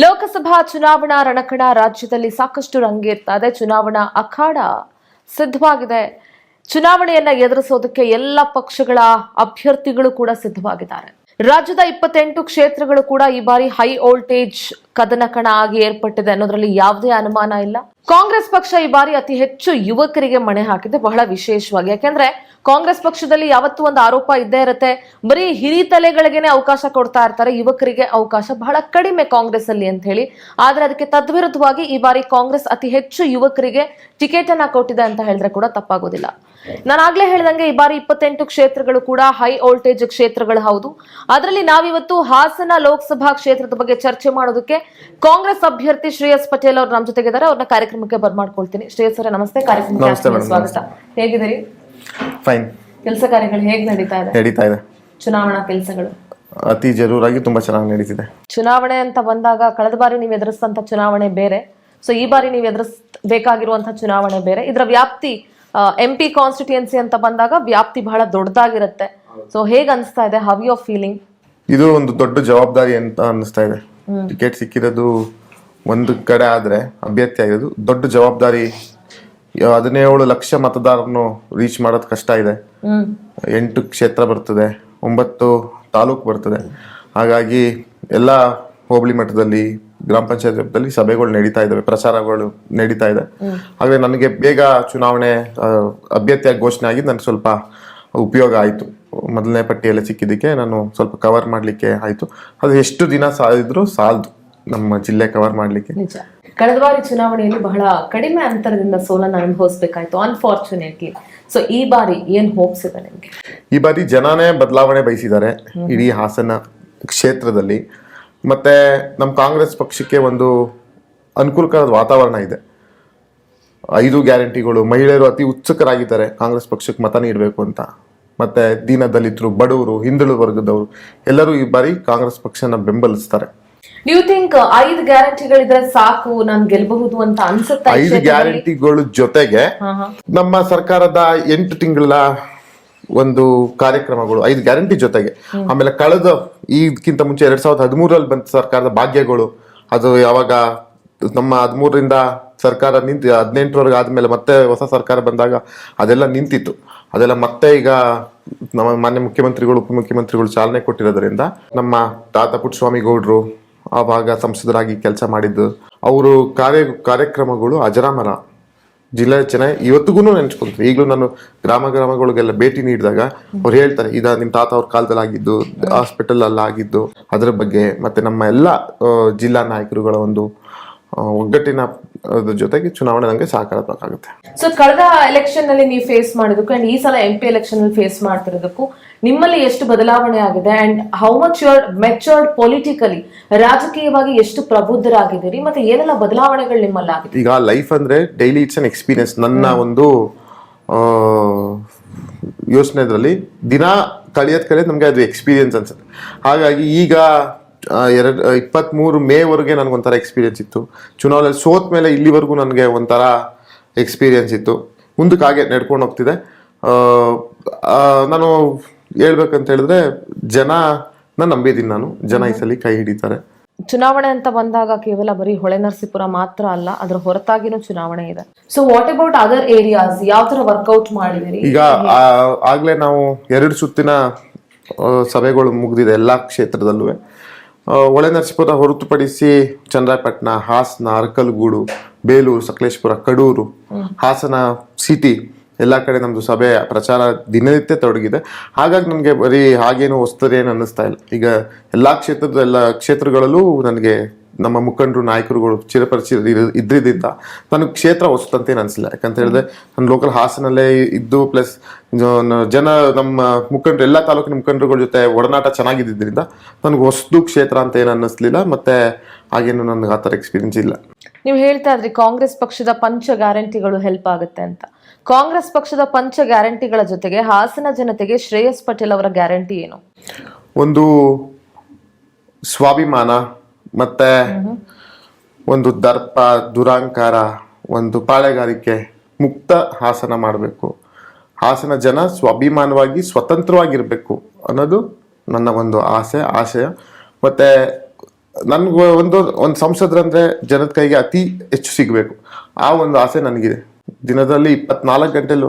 ಲೋಕಸಭಾ ಚುನಾವಣಾ ರಣಕಣ ರಾಜ್ಯದಲ್ಲಿ ಸಾಕಷ್ಟು ರಂಗೇರ್ತಾ ಇದೆ. ಚುನಾವಣಾ ಅಖಾಡ ಸಿದ್ಧವಾಗಿದೆ. ಚುನಾವಣೆಯನ್ನ ಎದುರಿಸೋದಕ್ಕೆ ಎಲ್ಲ ಪಕ್ಷಗಳ ಅಭ್ಯರ್ಥಿಗಳು ಕೂಡ ಸಿದ್ಧವಾಗಿದ್ದಾರೆ. ರಾಜ್ಯದ 28 ಕ್ಷೇತ್ರಗಳು ಕೂಡ ಈ ಬಾರಿ ಹೈ ವೋಲ್ಟೇಜ್ ಕದನ ಕಣ ಆಗಿ ಏರ್ಪಟ್ಟಿದೆ ಅನ್ನೋದ್ರಲ್ಲಿ ಯಾವುದೇ ಅನುಮಾನ ಇಲ್ಲ. ಕಾಂಗ್ರೆಸ್ ಪಕ್ಷ ಈ ಬಾರಿ ಅತಿ ಹೆಚ್ಚು ಯುವಕರಿಗೆ ಮಣೆ ಹಾಕಿದೆ, ಬಹಳ ವಿಶೇಷವಾಗಿ. ಯಾಕೆಂದ್ರೆ ಕಾಂಗ್ರೆಸ್ ಪಕ್ಷದಲ್ಲಿ ಯಾವತ್ತೂ ಒಂದು ಆರೋಪ ಇದ್ದೇ ಇರುತ್ತೆ, ಬರೀ ಹಿರಿತಲೆಗಳಿಗೆನೆ ಅವಕಾಶ ಕೊಡ್ತಾ ಇರ್ತಾರೆ, ಯುವಕರಿಗೆ ಅವಕಾಶ ಬಹಳ ಕಡಿಮೆ ಕಾಂಗ್ರೆಸ್ ಅಲ್ಲಿ ಅಂತ ಹೇಳಿ. ಆದ್ರೆ ಅದಕ್ಕೆ ತದ್ವಿರುದ್ಧವಾಗಿ ಈ ಬಾರಿ ಕಾಂಗ್ರೆಸ್ ಅತಿ ಹೆಚ್ಚು ಯುವಕರಿಗೆ ಟಿಕೆಟ್ ಅನ್ನ ಕೊಟ್ಟಿದೆ ಅಂತ ಹೇಳಿದ್ರೆ ಕೂಡ ತಪ್ಪಾಗೋದಿಲ್ಲ. ನಾನು ಆಗ್ಲೇ ಹೇಳಿದಂಗೆ ಈ ಬಾರಿ 28 ಕ್ಷೇತ್ರಗಳು ಕೂಡ ಹೈ ವೋಲ್ಟೇಜ್ ಕ್ಷೇತ್ರಗಳು ಹೌದು. ಅದರಲ್ಲಿ ನಾವಿವತ್ತು ಹಾಸನ ಲೋಕಸಭಾ ಕ್ಷೇತ್ರದ ಬಗ್ಗೆ ಚರ್ಚೆ ಮಾಡೋದಕ್ಕೆ ಕಾಂಗ್ರೆಸ್ ಅಭ್ಯರ್ಥಿ ಶ್ರೇಯಸ್ ಪಟೇಲ್ ಅವರು ನಮ್ಮ ಜೊತೆಗಿದ್ದಾರೆ. ಅವ್ರನ್ನ ಕಾರ್ಯಕ್ರಮಕ್ಕೆ ಬರ್ಮಾಡ್ಕೊಳ್ತೀನಿ. ಶ್ರೇಯಸ್ ಅವರೇ ನಮಸ್ತೆ, ಕಾರ್ಯಕ್ರಮಕ್ಕೆ ಸ್ವಾಗತ. ಹೇಗಿದ್ದೀರಿ? ಫೈನ್. ಕೆಲಸ ಕಾರ್ಯಗಳು ಹೇಗೆ ನಡೀತಾ ಇದೆ? ಚುನಾವಣಾ ಕೆಲಸಗಳು ಅತಿ ಜರೂರಾಗಿ ತುಂಬಾ ಚೆನ್ನಾಗಿ ನಡೀತಿದೆ. ಚುನಾವಣೆ ಅಂತ ಬಂದಾಗ ಕಳೆದ ಬಾರಿ ನೀವು ಎದುರಿಸಿದಂತ ಚುನಾವಣೆ ಬೇರೆ, ಸೊ ಈ ಬಾರಿ ನೀವು ಎದುರಿಸಬೇಕಾಗಿರುವಂತಹ ಚುನಾವಣೆ ಬೇರೆ. ಇದರ ವ್ಯಾಪ್ತಿ MP ಕಾನ್ಸ್ಟಿಟ್ಯೂಯನ್ಸಿ ಅಂತ ಬಂದಾಗ ವ್ಯಾಪ್ತಿ ಬಹಳ ದೊಡ್ಡದಾಗಿರುತ್ತೆ. ಸೊ ಹೇಗೆ ಅನಿಸ್ತಾ ಇದೆ? How you feeling? ಇದು ಒಂದು ದೊಡ್ಡ ಜವಾಬ್ದಾರಿ ಅಂತ ಅನಿಸ್ತಾ ಇದೆ. ಟಿಕೆಟ್ ಸಿಕ್ಕಿರೋದು ಒಂದು ಕಡೆ ಆದ್ರೆ ಅಭ್ಯರ್ಥಿ ಆಗಿರೋದು ದೊಡ್ಡ ಜವಾಬ್ದಾರಿ. 17 ಲಕ್ಷ ಮತದಾರರನ್ನು ರೀಚ್ ಮಾಡೋದು ಕಷ್ಟ ಇದೆ. 8 ಕ್ಷೇತ್ರ ಬರ್ತದೆ, 9 ತಾಲೂಕು ಬರ್ತದೆ. ಹಾಗಾಗಿ ಎಲ್ಲ ಹೋಬಳಿ ಮಟ್ಟದಲ್ಲಿ, ಗ್ರಾಮ ಪಂಚಾಯತ್ ಮಟ್ಟದಲ್ಲಿ ಸಭೆಗಳು ನಡೀತಾ ಇದಾವೆ, ಪ್ರಚಾರಗಳು ನಡೀತಾ ಇದೆ. ಹಾಗೆ ನನಗೆ ಬೇಗ ಚುನಾವಣೆ ಅಭ್ಯರ್ಥಿಯಾಗಿ ಘೋಷಣೆ ಆಗಿದ್ದು ನನಗೆ ಸ್ವಲ್ಪ ಉಪಯೋಗ ಆಯಿತು. ಮೊದಲನೇ ಪಟ್ಟಿಯಲ್ಲಿ ಸಿಕ್ಕಿದ್ದಕ್ಕೆ ನಾನು ಸ್ವಲ್ಪ ಕವರ್ ಮಾಡಲಿಕ್ಕೆ ಆಯಿತು. ಅದು ಎಷ್ಟು ದಿನ ಸಾಲಿದ್ರು ಸಾಲದು ನಮ್ಮ ಜಿಲ್ಲೆ ಕವರ್ ಮಾಡಲಿಕ್ಕೆ. ನಿಜ, ಕಳೆದ ಬಾರಿ ಚುನಾವಣೆಯಲ್ಲಿ ಬಹಳ ಕಡಿಮೆ ಅಂತರದಿಂದ ಸೋಲನ್ನು ಅನುಭವಿಸಬೇಕಾಯ್ತು ಅನ್ಫಾರ್ಚುನೇಟ್ಲಿ. ಸೊ ಈ ಬಾರಿ ಏನ್ ಹೋಪ್ಸ್ ಇದೆ ನಿಮ್ಗೆ? ಈ ಬಾರಿ ಜನನೇ ಬದಲಾವಣೆ ಬಯಸಿದ್ದಾರೆ ಇಡೀ ಹಾಸನ ಕ್ಷೇತ್ರದಲ್ಲಿ. ಮತ್ತೆ ನಮ್ಮ ಕಾಂಗ್ರೆಸ್ ಪಕ್ಷಕ್ಕೆ ಒಂದು ಅನುಕೂಲಕರ ವಾತಾವರಣ ಇದೆ. 5 ಗ್ಯಾರಂಟಿಗಳು, ಮಹಿಳೆಯರು ಅತಿ ಉತ್ಸುಕರಾಗಿದ್ದಾರೆ ಕಾಂಗ್ರೆಸ್ ಪಕ್ಷಕ್ಕೆ ಮತ ನೀಡಬೇಕು ಅಂತ. ಮತ್ತೆ ದೀನ ದಲಿತರು, ಬಡವರು, ಹಿಂದುಳಿದ ವರ್ಗದವರು ಎಲ್ಲರೂ ಈ ಬಾರಿ ಕಾಂಗ್ರೆಸ್ ಪಕ್ಷನ ಬೆಂಬಲಿಸ್ತಾರೆ. ಯು ಥಿಂಕ್ 5 ಗ್ಯಾರಂಟಿಗಳಿದ್ರೆ ಸಾಕು, ನಾನು ಗೆಲ್ಲಬಹುದು ಅಂತ ಅನ್ಸುತ್ತೆ? 5 ಗ್ಯಾರಂಟಿಗಳ ಜೊತೆಗೆ ನಮ್ಮ ಸರ್ಕಾರದ 8 ತಿಂಗಳ ಒಂದು ಕಾರ್ಯಕ್ರಮಗಳು, 5 ಗ್ಯಾರಂಟಿ ಜೊತೆಗೆ ಆಮೇಲೆ ಕಳೆದ ಇದಕ್ಕಿಂತ ಮುಂಚೆ 2013ರಲ್ಲಿ ಬಂದ ಸರ್ಕಾರದ ಭಾಗ್ಯಗಳು, ಅದು ಯಾವಾಗ ನಮ್ಮ 13ರಿಂದ ಸರ್ಕಾರ ನಿಂತು 18ರವರೆಗೆ ಆದ್ಮೇಲೆ ಮತ್ತೆ ಹೊಸ ಸರ್ಕಾರ ಬಂದಾಗ ಅದೆಲ್ಲ ನಿಂತಿತ್ತು. ಅದೆಲ್ಲ ಮತ್ತೆ ಈಗ ನಮ್ಮ ಮಾನ್ಯ ಮುಖ್ಯಮಂತ್ರಿಗಳು, ಉಪಮುಖ್ಯಮಂತ್ರಿಗಳು ಚಾಲನೆ ಕೊಟ್ಟಿರೋದ್ರಿಂದ ನಮ್ಮ ತಾತ ಪುಟ್ಟಸ್ವಾಮಿ ಗೌಡ್ರು ಆವಾಗ ಸಂಸದರಾಗಿ ಕೆಲಸ ಮಾಡಿದ್ದು, ಅವರು ಕಾರ್ಯಕ್ರಮಗಳು ಅಜರಾಮರ. ಜಿಲ್ಲೆ ಚೆನ್ನಾಗಿ ಇವತ್ತಿಗೂ ನೆನ್ಸ್ಕೊಂತೀವಿ. ಈಗಲೂ ನಾನು ಗ್ರಾಮಗಳಿಗೆಲ್ಲ ಭೇಟಿ ನೀಡಿದಾಗ ಅವ್ರು ಹೇಳ್ತಾರೆ, ಇದ ನಿಮ್ಮ ತಾತ ಅವ್ರ ಕಾಲದಲ್ಲಿ ಆಗಿದ್ದು, ಹಾಸ್ಪಿಟಲ್ ಅಲ್ಲ ಆಗಿದ್ದು ಅದರ ಬಗ್ಗೆ. ಮತ್ತೆ ನಮ್ಮ ಎಲ್ಲ ಜಿಲ್ಲಾ ನಾಯಕರುಗಳ ಒಂದು ಒಗ್ಗಟ್ಟಿನ ಜೊತೆಗೆ ಚುನಾವಣೆ ನಂಗೆ ಸಹಕಾರಾತ್ಮಕ. ಸೊ ಕಳೆದ ಎಲೆಕ್ಷನ್ ನಲ್ಲಿ ನೀವು ಫೇಸ್ ಮಾಡಿದಕ್ಕೂ ಅಂಡ್ ಈ ಸಲ MP ಎಲೆಕ್ಷನ್ ಅಲ್ಲಿ ಫೇಸ್ ಮಾಡ್ತಿರೋದಕ್ಕೂ ನಿಮ್ಮಲ್ಲಿ ಎಷ್ಟು ಬದಲಾವಣೆ ಆಗಿದೆ? And how much you are matured politically, ರಾಜಕೀಯವಾಗಿ ಎಷ್ಟು ಪ್ರಬುದ್ಧರಾಗಿದ್ದೀರಿ, ಮತ್ತೆ ಏನೆಲ್ಲ ಬದಲಾವಣೆಗಳು ನಿಮ್ಮಲ್ಲಿ ಆಗಿದೆ? ಈಗ ಲೈಫ್ ಅಂದ್ರೆ ಡೈಲಿ ಇಟ್ಸ್ ಅನ್ ಎಕ್ಸ್ಪೀರಿಯನ್ಸ್. ನನ್ನ ಒಂದು ಯೋಚನೆದ್ರಲ್ಲಿ ದಿನ ಕಳೆಯೋದ್ ನಮ್ಗೆ ಅದು ಎಕ್ಸ್ಪೀರಿಯನ್ಸ್ ಅನ್ಸುತ್ತೆ. ಹಾಗಾಗಿ ಈಗ 23 ಮೇವರೆಗೆ ನನಗೊಂಥರ ಎಕ್ಸ್ಪೀರಿಯನ್ಸ್ ಇತ್ತು. ಚುನಾವಣೆ ಸೋತ್ ಮೇಲೆ ಇಲ್ಲಿವರೆಗೂ ನನಗೆ ಒಂಥರ ಎಕ್ಸ್ಪೀರಿಯನ್ಸ್ ಇತ್ತು. ಮುಂದಕ್ಕೆ ಹಾಗೆ ನಡ್ಕೊಂಡು ಹೋಗ್ತಿದೆ. ನಾನು ಹೇಳ್ಬೇಕಂತ ಹೇಳಿದ್ರೆ ಜನ ನಂಬಿದ್ದೀನಿ ನಾನು. ಜನ ಈ ಸಲ ಕೈ ಹಿಡಿತಾರೆ. ಚುನಾವಣೆ ಅಂತ ಬಂದಾಗ ಕೇವಲ ಬರೀ ಹೊಳೆನರಸೀಪುರ ಮಾತ್ರ ಅಲ್ಲ, ಅದರ ಹೊರತಾಗಿನೂ ಚುನಾವಣೆ ಇದೆ. So what about other areas? ಯಾವ ತರ ವರ್ಕೌಟ್ ಮಾಡಿದಿರಿ? ಈಗ ಆಗ್ಲೇ ನಾವು 2 ಸುತ್ತಿನ ಸಭೆಗಳು ಮುಗಿದಿದೆ ಎಲ್ಲಾ ಕ್ಷೇತ್ರದಲ್ಲೂ. ಹೊಳೆನರಸೀಪುರ ಹೊರತುಪಡಿಸಿ ಚನ್ನರಾಯಪಟ್ಟಣ, ಹಾಸನ, ಅರಕಲಗೂಡು, ಬೇಲೂರು, ಸಕಲೇಶಪುರ, ಕಡೂರು, ಹಾಸನ ಸಿಟಿ ಎಲ್ಲ ಕಡೆ ನಮ್ದು ಸಭೆ ಪ್ರಚಾರ ದಿನನಿತ್ಯ ತೊಡಗಿದೆ. ಹಾಗಾಗಿ ನನಗೆ ಬರೀ ಹಾಗೇನು ಹೊಸ್ತದೆ ಏನು ಅನ್ನಿಸ್ತಾ ಇಲ್ಲ. ಈಗ ಎಲ್ಲ ಕ್ಷೇತ್ರಗಳಲ್ಲೂ ನನಗೆ ನಮ್ಮ ಮುಖಂಡರು, ನಾಯಕರುಗಳು ಚಿರಪರಿಚಿತ ಇದ್ರಿಂದ ನನಗೆ ಕ್ಷೇತ್ರ ಹೊಸ್ತಂತೇನು ಅನಿಸಿಲ್ಲ. ಯಾಕಂತ ಹೇಳಿದ್ರೆ ನಾನು ಲೋಕಲ್ ಹಾಸನಲ್ಲೇ ಇದ್ದು, ಪ್ಲಸ್ ಜನ ನಮ್ಮ ಮುಖಂಡರು, ಎಲ್ಲ ತಾಲೂಕಿನ ಮುಖಂಡರುಗಳ ಜೊತೆ ಒಡನಾಟ ಚೆನ್ನಾಗಿದ್ದರಿಂದ ನನಗೆ ಹೊಸದು ಕ್ಷೇತ್ರ ಅಂತ ಏನು ಅನ್ನಿಸ್ಲಿಲ್ಲ. ಮತ್ತೆ ಹಾಗೇನು ನನಗೆ ಆ ಥರ ಎಕ್ಸ್ಪೀರಿಯನ್ಸ್ ಇಲ್ಲ. ನೀವು ಹೇಳ್ತಾ ಇದ್ರಿ ಕಾಂಗ್ರೆಸ್ ಪಕ್ಷದ ಪಂಚ ಗ್ಯಾರಂಟಿಗಳು ಹೆಲ್ಪ್ ಆಗುತ್ತೆ ಅಂತ. ಕಾಂಗ್ರೆಸ್ ಪಕ್ಷದ ಪಂಚ ಗ್ಯಾರಂಟಿಗಳ ಜೊತೆಗೆ ಹಾಸನ ಜನತೆಗೆ ಶ್ರೇಯಸ್ ಪಟೇಲ್ ಅವರ ಗ್ಯಾರಂಟಿ ಏನು? ಒಂದು ಸ್ವಾಭಿಮಾನ, ಮತ್ತೆ ಒಂದು ದರ್ಪ, ದುರಾಂಕಾರ, ಒಂದು ಪಾಳೆಗಾರಿಕೆ ಮುಕ್ತ ಹಾಸನ ಮಾಡಬೇಕು. ಹಾಸನ ಜನ ಸ್ವಾಭಿಮಾನವಾಗಿ ಸ್ವತಂತ್ರವಾಗಿರ್ಬೇಕು ಅನ್ನೋದು ನನ್ನ ಒಂದು ಆಶಯ. ಮತ್ತೆ ನನ್ಗೆ ಒಂದು ಸಂಸದರಂದ್ರೆ ಜನದ ಕೈಗೆ ಅತಿ ಹೆಚ್ಚು ಸಿಗಬೇಕು, ಆ ಒಂದು ಆಸೆ ನನಗಿದೆ. ದಿನದಲ್ಲಿ 24 ಗಂಟೆಲೂ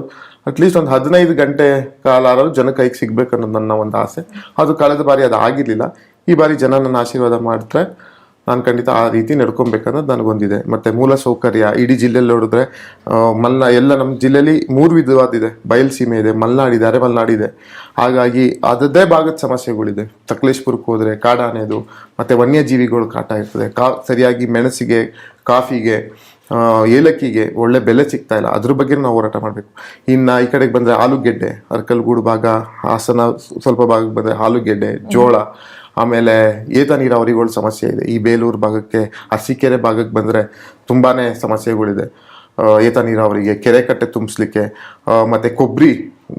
ಅಟ್ಲೀಸ್ಟ್ ಒಂದು 15 ಗಂಟೆ ಕಾಲ ಜನ ಕೈಗೆ ಸಿಗ್ಬೇಕು ಅನ್ನೋದು ನನ್ನ ಒಂದು ಆಸೆ. ಅದು ಕಳೆದ ಬಾರಿ ಅದು ಆಗಿರ್ಲಿಲ್ಲ. ಈ ಬಾರಿ ಜನ ನನ್ನ ಆಶೀರ್ವಾದ ಮಾಡಿದ್ರೆ ನಾನು ಖಂಡಿತ ಆ ರೀತಿ ನಡ್ಕೊಬೇಕನ್ನೋದು ನನಗೊಂದಿದೆ. ಮತ್ತೆ ಮೂಲ ಸೌಕರ್ಯ ಇಡೀ ಜಿಲ್ಲೆಯಲ್ಲಿ ನೋಡಿದ್ರೆ ಎಲ್ಲ ನಮ್ಮ ಜಿಲ್ಲೆಯಲ್ಲಿ 3 ವಿಧವಾದಿದೆ. ಬಯಲ್ಸೀಮೆ ಇದೆ, ಮಲೆನಾಡಿದೆ, ಅರೆಮಲೆನಾಡಿದೆ. ಹಾಗಾಗಿ ಅದರದ್ದೇ ಭಾಗದ ಸಮಸ್ಯೆಗಳಿದೆ. ಸಕಲೇಶ್ಪುರಕ್ಕೆ ಹೋದ್ರೆ ಕಾಡಾನೆದು ಮತ್ತೆ ವನ್ಯಜೀವಿಗಳು ಕಾಟ ಇರ್ತದೆ. ಸರಿಯಾಗಿ ಮೆಣಸಿಗೆ, ಕಾಫಿಗೆ, ಏಲಕ್ಕಿಗೆ ಒಳ್ಳೆ ಬೆಲೆ ಸಿಗ್ತಾ ಇಲ್ಲ. ಅದ್ರ ಬಗ್ಗೆ ನಾವು ಹೋರಾಟ ಮಾಡಬೇಕು. ಇನ್ನು ಈ ಕಡೆಗೆ ಬಂದರೆ ಆಲೂಗೆಡ್ಡೆ, ಅರ್ಕಲ್ಗೂಡು ಭಾಗ, ಹಾಸನ ಸ್ವಲ್ಪ ಭಾಗಕ್ಕೆ ಬಂದರೆ ಆಲೂಗೆಡ್ಡೆ, ಜೋಳ, ಆಮೇಲೆ ಏತ ನೀರಾವರಿಗಳ ಸಮಸ್ಯೆ ಇದೆ. ಈ ಬೇಲೂರು ಭಾಗಕ್ಕೆ, ಅರಸೀಕೆರೆ ಭಾಗಕ್ಕೆ ಬಂದರೆ ತುಂಬಾ ಸಮಸ್ಯೆಗಳಿದೆ. ಏತ ನೀರಾವರಿಗೆ, ಕೆರೆ ಕಟ್ಟೆ ತುಂಬಿಸ್ಲಿಕ್ಕೆ, ಮತ್ತು ಕೊಬ್ಬರಿ,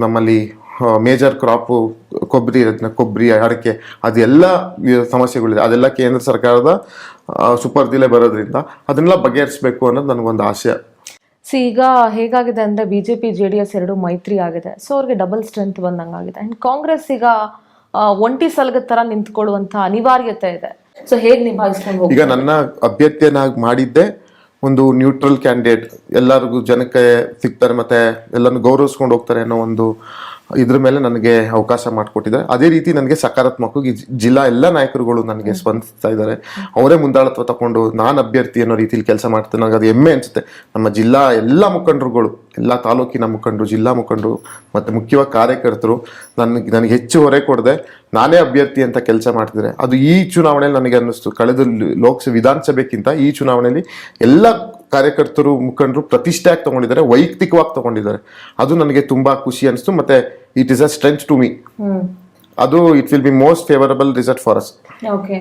ನಮ್ಮಲ್ಲಿ ಮೇಜರ್ ಕ್ರಾಪು ಕೊಬ್ಬರಿ ಇರುತ್ತೆ, ಕೊಬ್ಬರಿ, ಅಡಿಕೆ, ಅದೆಲ್ಲ ಸಮಸ್ಯೆಗಳಿದೆ. ಅದೆಲ್ಲ ಕೇಂದ್ರ ಸರ್ಕಾರದ ಸುಪರ್ದಿಲೆ ಬರೋದ್ರಿಂದ ಅದನ್ನೆಲ್ಲ ಬಗೆಹರಿಸಬೇಕು ಅನ್ನೋದು ನನಗೊಂದು ಆಶಯ. ಈಗ ಹೇಗಾಗಿದೆ ಅಂದ್ರೆ ಬಿಜೆಪಿ JDS ಎರಡು ಮೈತ್ರಿ ಆಗಿದೆ. ಸೊ ಅವ್ರಿಗೆ ಡಬಲ್ ಸ್ಟ್ರೆಂತ್ ಬಂದಂಗಾಗಿದೆ. ಅಂಡ್ ಕಾಂಗ್ರೆಸ್ ಈಗ ಒಂಟಿ ಸಲಗದ ತರ ನಿಂತ್ಕೊಳ್ಳುವಂತ ಅನಿವಾರ್ಯತೆ ಇದೆ. ಸೊ ಹೇಗೆ ನಿಭಾಯಿಸ್ಕೊಂಡು ಹೋಗ್ತಾರೆ? ಈಗ ನನ್ನ ಅಭ್ಯರ್ಥಿಯನ್ನಾಗಿ ಮಾಡಿದ್ದೆ ಒಂದು ನ್ಯೂಟ್ರಲ್ ಕ್ಯಾಂಡಿಡೇಟ್, ಎಲ್ಲರಿಗೂ ಜನಕ್ಕೆ ಸಿಗ್ತಾರೆ ಮತ್ತೆ ಎಲ್ಲರನ್ನು ಗೌರವಿಸ್ಕೊಂಡು ಹೋಗ್ತಾರೆ ಅನ್ನೋ ಒಂದು ಇದ್ರ ಮೇಲೆ ನನಗೆ ಅವಕಾಶ ಮಾಡಿಕೊಟ್ಟಿದ್ದಾರೆ. ಅದೇ ರೀತಿ ನನಗೆ ಸಕಾರಾತ್ಮಕವಾಗಿ ಜಿಲ್ಲಾ ಎಲ್ಲ ನಾಯಕರುಗಳು ನನಗೆ ಸ್ಪಂದಿಸ್ತಾ ಇದ್ದಾರೆ. ಅವರೇ ಮುಂದಾಳತ್ವ ತಗೊಂಡು ನಾನು ಅಭ್ಯರ್ಥಿ ಅನ್ನೋ ರೀತಿಯಲ್ಲಿ ಕೆಲಸ ಮಾಡ್ತಾರೆ. ನನಗೆ ಅದು ಹೆಮ್ಮೆ ಅನಿಸುತ್ತೆ. ನಮ್ಮ ಜಿಲ್ಲಾ ಎಲ್ಲ ಮುಖಂಡರುಗಳು, ಎಲ್ಲ ತಾಲೂಕಿನ ಮುಖಂಡರು, ಜಿಲ್ಲಾ ಮುಖಂಡರು ಮತ್ತು ಮುಖ್ಯವಾಗಿ ಕಾರ್ಯಕರ್ತರು ನನಗೆ ಹೆಚ್ಚು ಹೊರೆ ಕೊಡದೆ ನಾನೇ ಅಭ್ಯರ್ಥಿ ಅಂತ ಕೆಲಸ ಮಾಡ್ತಿದ್ದಾರೆ. ಅದು ಈ ಚುನಾವಣೆಯಲ್ಲಿ ನನಗೆ ಅನ್ನಿಸ್ತು. ಕಳೆದ ವಿಧಾನಸಭೆಗಿಂತ ಈ ಚುನಾವಣೆಯಲ್ಲಿ ಎಲ್ಲ ಕಾರ್ಯಕರ್ತರು, ಮುಖಂಡರು ಪ್ರತಿಷ್ಠೆಯಾಗಿ ತಗೊಂಡಿದ್ದಾರೆ, ವೈಯಕ್ತಿಕವಾಗಿ ತಗೊಂಡಿದ್ದಾರೆ. ಅದು ನನಗೆ ತುಂಬಾ ಖುಷಿ ಅನಿಸ್ತು. ಮತ್ತೆ it is a strength to me. ಅದು it will be most favourable result for us. Okay.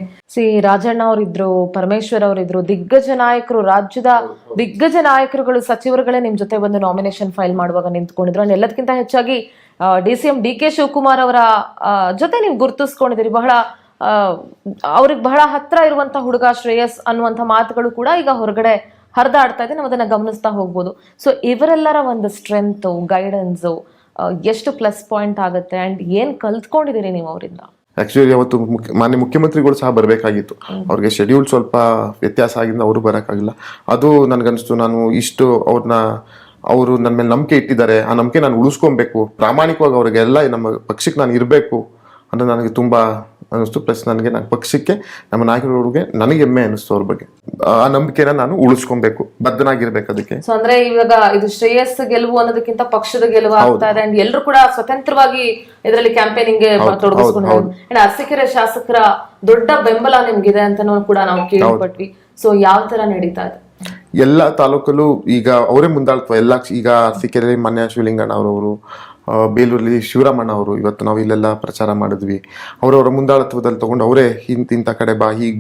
Rajanna ಅವರಿದ್ರು, ಪರಮೇಶ್ವರ್ ಅವರಿದ್ರು, ದಿಗ್ಗಜ ನಾಯಕರು, ರಾಜ್ಯದ ದಿಗ್ಗಜ ನಾಯಕರುಗಳು, ಸಚಿವರುಗಳೇ ನಿಮ್ ಜೊತೆ ಬಂದು ನಾಮಿನೇಷನ್ ಫೈಲ್ ಮಾಡುವಾಗ ನಿಂತ್ಕೊಂಡಿದ್ರು. ಅಂಡ್ ಎಲ್ಲದಕ್ಕಿಂತ ಹೆಚ್ಚಾಗಿ DCM DK ಶಿವಕುಮಾರ್ ಅವರ ಜೊತೆ ನೀವು ಗುರುತಿಸ್ಕೊಂಡಿದ್ದೀರಿ. ಅವ್ರಿಗೆ ಬಹಳ ಹತ್ರ ಇರುವಂತ ಹುಡುಗ ಶ್ರೇಯಸ್ ಅನ್ನುವಂಥ ಮಾತುಗಳು ಕೂಡ ಈಗ ಹೊರಗಡೆ ಹರಿದಾಡ್ತಾ ಇದೆ. ನಾವು ಅದನ್ನ ಗಮನಿಸ್ತಾ ಹೋಗ್ಬೋದು. ಸೊ ಇವರೆಲ್ಲರ ಒಂದು ಸ್ಟ್ರೆಂತ್, ಗೈಡೆನ್ಸ್ ಎಷ್ಟು ಪ್ಲಸ್ ಪಾಯಿಂಟ್ ಆಗುತ್ತೆ ಅಂಡ್ ಏನ್ ಕಲ್ತ್ಕೊಂಡಿದ್ದೀರಿ ನೀವು ಅವರಿಂದ? ಆಕ್ಚುಲಿ ಅವತ್ತು ಮಾನ್ಯ ಮುಖ್ಯಮಂತ್ರಿಗಳು ಸಹ ಬರಬೇಕಾಗಿತ್ತು. ಅವ್ರಿಗೆ ಶೆಡ್ಯೂಲ್ ಸ್ವಲ್ಪ ವ್ಯತ್ಯಾಸ ಆಗಿಂದ ಅವರು ಬರೋಕ್ಕಾಗಿಲ್ಲ. ಅದು ನನಗನ್ನಿಸ್ತು, ನಾನು ಇಷ್ಟು ಅವರು ನನ್ನ ಮೇಲೆ ನಂಬಿಕೆ ಇಟ್ಟಿದ್ದಾರೆ, ಆ ನಂಬಿಕೆ ನಾನು ಉಳಿಸ್ಕೊಬೇಕು, ಪ್ರಾಮಾಣಿಕವಾಗಿ ಅವ್ರಿಗೆಲ್ಲ ನಮ್ಮ ಪಕ್ಷಕ್ಕೆ ನಾನು ಇರಬೇಕು ಅನ್ನೋದು ನನಗೆ ತುಂಬಾ ಅನ್ನಿಸ್ತು. ಪ್ಲಸ್ ನನ್ನ ಪಕ್ಷಕ್ಕೆ, ನಮ್ಮ ನಾಯಕರಿಗೆ ನನಗೆ ಹೆಮ್ಮೆ ಅನ್ನಿಸ್ತು. ಅವ್ರ ಬಗ್ಗೆ ಆ ನಂಬಿಕೆನ ನಾನು ಉಳಿಸ್ಕೊಬೇಕು, ಬದ್ಧನಾಗಿರ್ಬೇಕು ಅದಕ್ಕೆ. ಸೊ ಅಂದ್ರೆ ಇವಾಗ ಇದು ಶ್ರೇಯಸ್ ಗೆಲುವು ಅನ್ನೋದಕ್ಕಿಂತ ಪಕ್ಷದ ಗೆಲುವು ಆಗ್ತಾ ಇದೆ. ಅಂಡ್ ಎಲ್ಲರೂ ಕೂಡ ಸ್ವತಂತ್ರವಾಗಿ ಇದರಲ್ಲಿ ಕ್ಯಾಂಪೇನಿಂಗ್ ಗೆ ತೊಡಗಿಸ್ಕೊಂಡು, ಅರಸೀಕೆರೆ ಶಾಸಕರ ದೊಡ್ಡ ಬೆಂಬಲ ನಿಮ್ಗಿದೆ ಅಂತ ಕೂಡ ನಾವು ಕೇಳ್ಪಟ್ವಿ. ಸೊ ಯಾವ ತರ ನಡೀತಾ ಇದೆ? ಎಲ್ಲ ತಾಲೂಕಲ್ಲೂ ಈಗ ಅವರೇ ಮುಂದಾಳ್ತ್ವ. ಎಲ್ಲ ಈಗ ಅರಸೀಕೆರೆಯಲ್ಲಿ ಮಾನ್ಯ ಶಿವಲಿಂಗಣ್ಣ ಅವರವರು, ಬೇಲೂರಲ್ಲಿ ಶಿವರಾಮಣ್ಣ ಅವರು, ಇವತ್ತು ನಾವು ಇಲ್ಲೆಲ್ಲ ಪ್ರಚಾರ ಮಾಡಿದ್ವಿ. ಅವರವರ ಮುಂದಾಳತ್ವದಲ್ಲಿ ತಗೊಂಡು ಅವರೇ ಇಂಥ ಕಡೆ ಬಾ, ಈಗ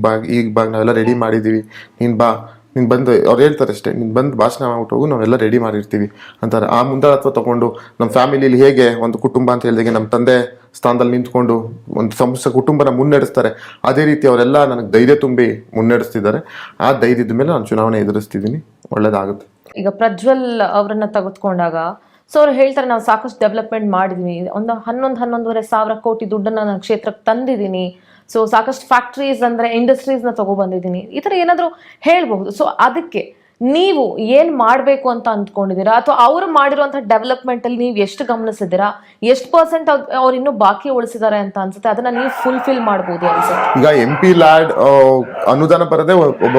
ಬಾ ನಾವೆಲ್ಲ ರೆಡಿ ಮಾಡಿದ್ದೀವಿ, ನೀನು ಬಂದು ಅವ್ರು ಹೇಳ್ತಾರೆ ಅಷ್ಟೇ, ನೀನು ಬಂದು ಭಾಷಣ ಮಾಡ್ಬಿಟ್ಟು ಹೋಗು, ನಾವೆಲ್ಲ ರೆಡಿ ಮಾಡಿರ್ತೀವಿ ಅಂತಾರೆ. ಆ ಮುಂದಾಳತ್ವ ತಗೊಂಡು ನಮ್ಮ ಫ್ಯಾಮಿಲಿಯಲ್ಲಿ ಹೇಗೆ ಒಂದು ಕುಟುಂಬ ಅಂತ ಹೇಳಿದಾಗೆ ನಮ್ಮ ತಂದೆ ಸ್ಥಾನದಲ್ಲಿ ನಿಂತ್ಕೊಂಡು ಒಂದು ಕುಟುಂಬನ ಮುನ್ನಡೆಸ್ತಾರೆ, ಅದೇ ರೀತಿ ಅವರೆಲ್ಲ ನನಗೆ ಧೈರ್ಯ ತುಂಬಿ ಮುನ್ನಡೆಸ್ತಿದ್ದಾರೆ. ಆ ಧೈರ್ಯದ ಮೇಲೆ ನಾನು ಚುನಾವಣೆ ಎದುರಿಸ್ತಿದ್ದೀನಿ. ಒಳ್ಳೇದಾಗುತ್ತೆ. ಈಗ ಪ್ರಜ್ವಲ್ ಅವರನ್ನ ತೆಗೆದುಕೊಂಡಾಗ ಸೊ ಅವ್ರು ಹೇಳ್ತಾರೆ, ನಾವು ಸಾಕಷ್ಟು ಡೆವಲಪ್ಮೆಂಟ್ ಮಾಡಿದೀನಿ, ಒಂದು 11-11.5 ಸಾವಿರ ಕೋಟಿ ದುಡ್ಡನ್ನ ನಾನು ಕ್ಷೇತ್ರಕ್ಕೆ ತಂದಿದ್ದೀನಿ. ಸೊ ಸಾಕಷ್ಟು ಫ್ಯಾಕ್ಟ್ರೀಸ್ ಅಂದ್ರೆ ಇಂಡಸ್ಟ್ರೀಸ್ನ ತಗೊಬಂದಿದ್ದೀನಿ, ಈ ಥರ ಏನಾದರೂ ಹೇಳ್ಬಹುದು. ಸೊ ಅದಕ್ಕೆ ನೀವು ಏನ್ ಮಾಡಬೇಕು ಅಂತ ಅಂದ್ಕೊಂಡಿದ್ದೀರಾ, ಅಥವಾ ಅವರು ಮಾಡಿರುವಂತಹ ಡೆವಲಪ್ಮೆಂಟ್ ಅಲ್ಲಿ ನೀವು ಎಷ್ಟು ಗಮನಿಸಿದ್ದೀರಾ, ಎಷ್ಟು % ಅವ್ರು ಇನ್ನೂ ಬಾಕಿ ಉಳಿಸಿದ್ದಾರೆ ಅಂತ ಅನ್ಸುತ್ತೆ, ಅದನ್ನ ನೀವು ಫುಲ್ಫಿಲ್ ಮಾಡಬಹುದು ಅನ್ಸುತ್ತೆ? ಈಗ MP ಲ್ಯಾಡ್ ಅನುದಾನ ಬರದೆ ಒಬ್ಬ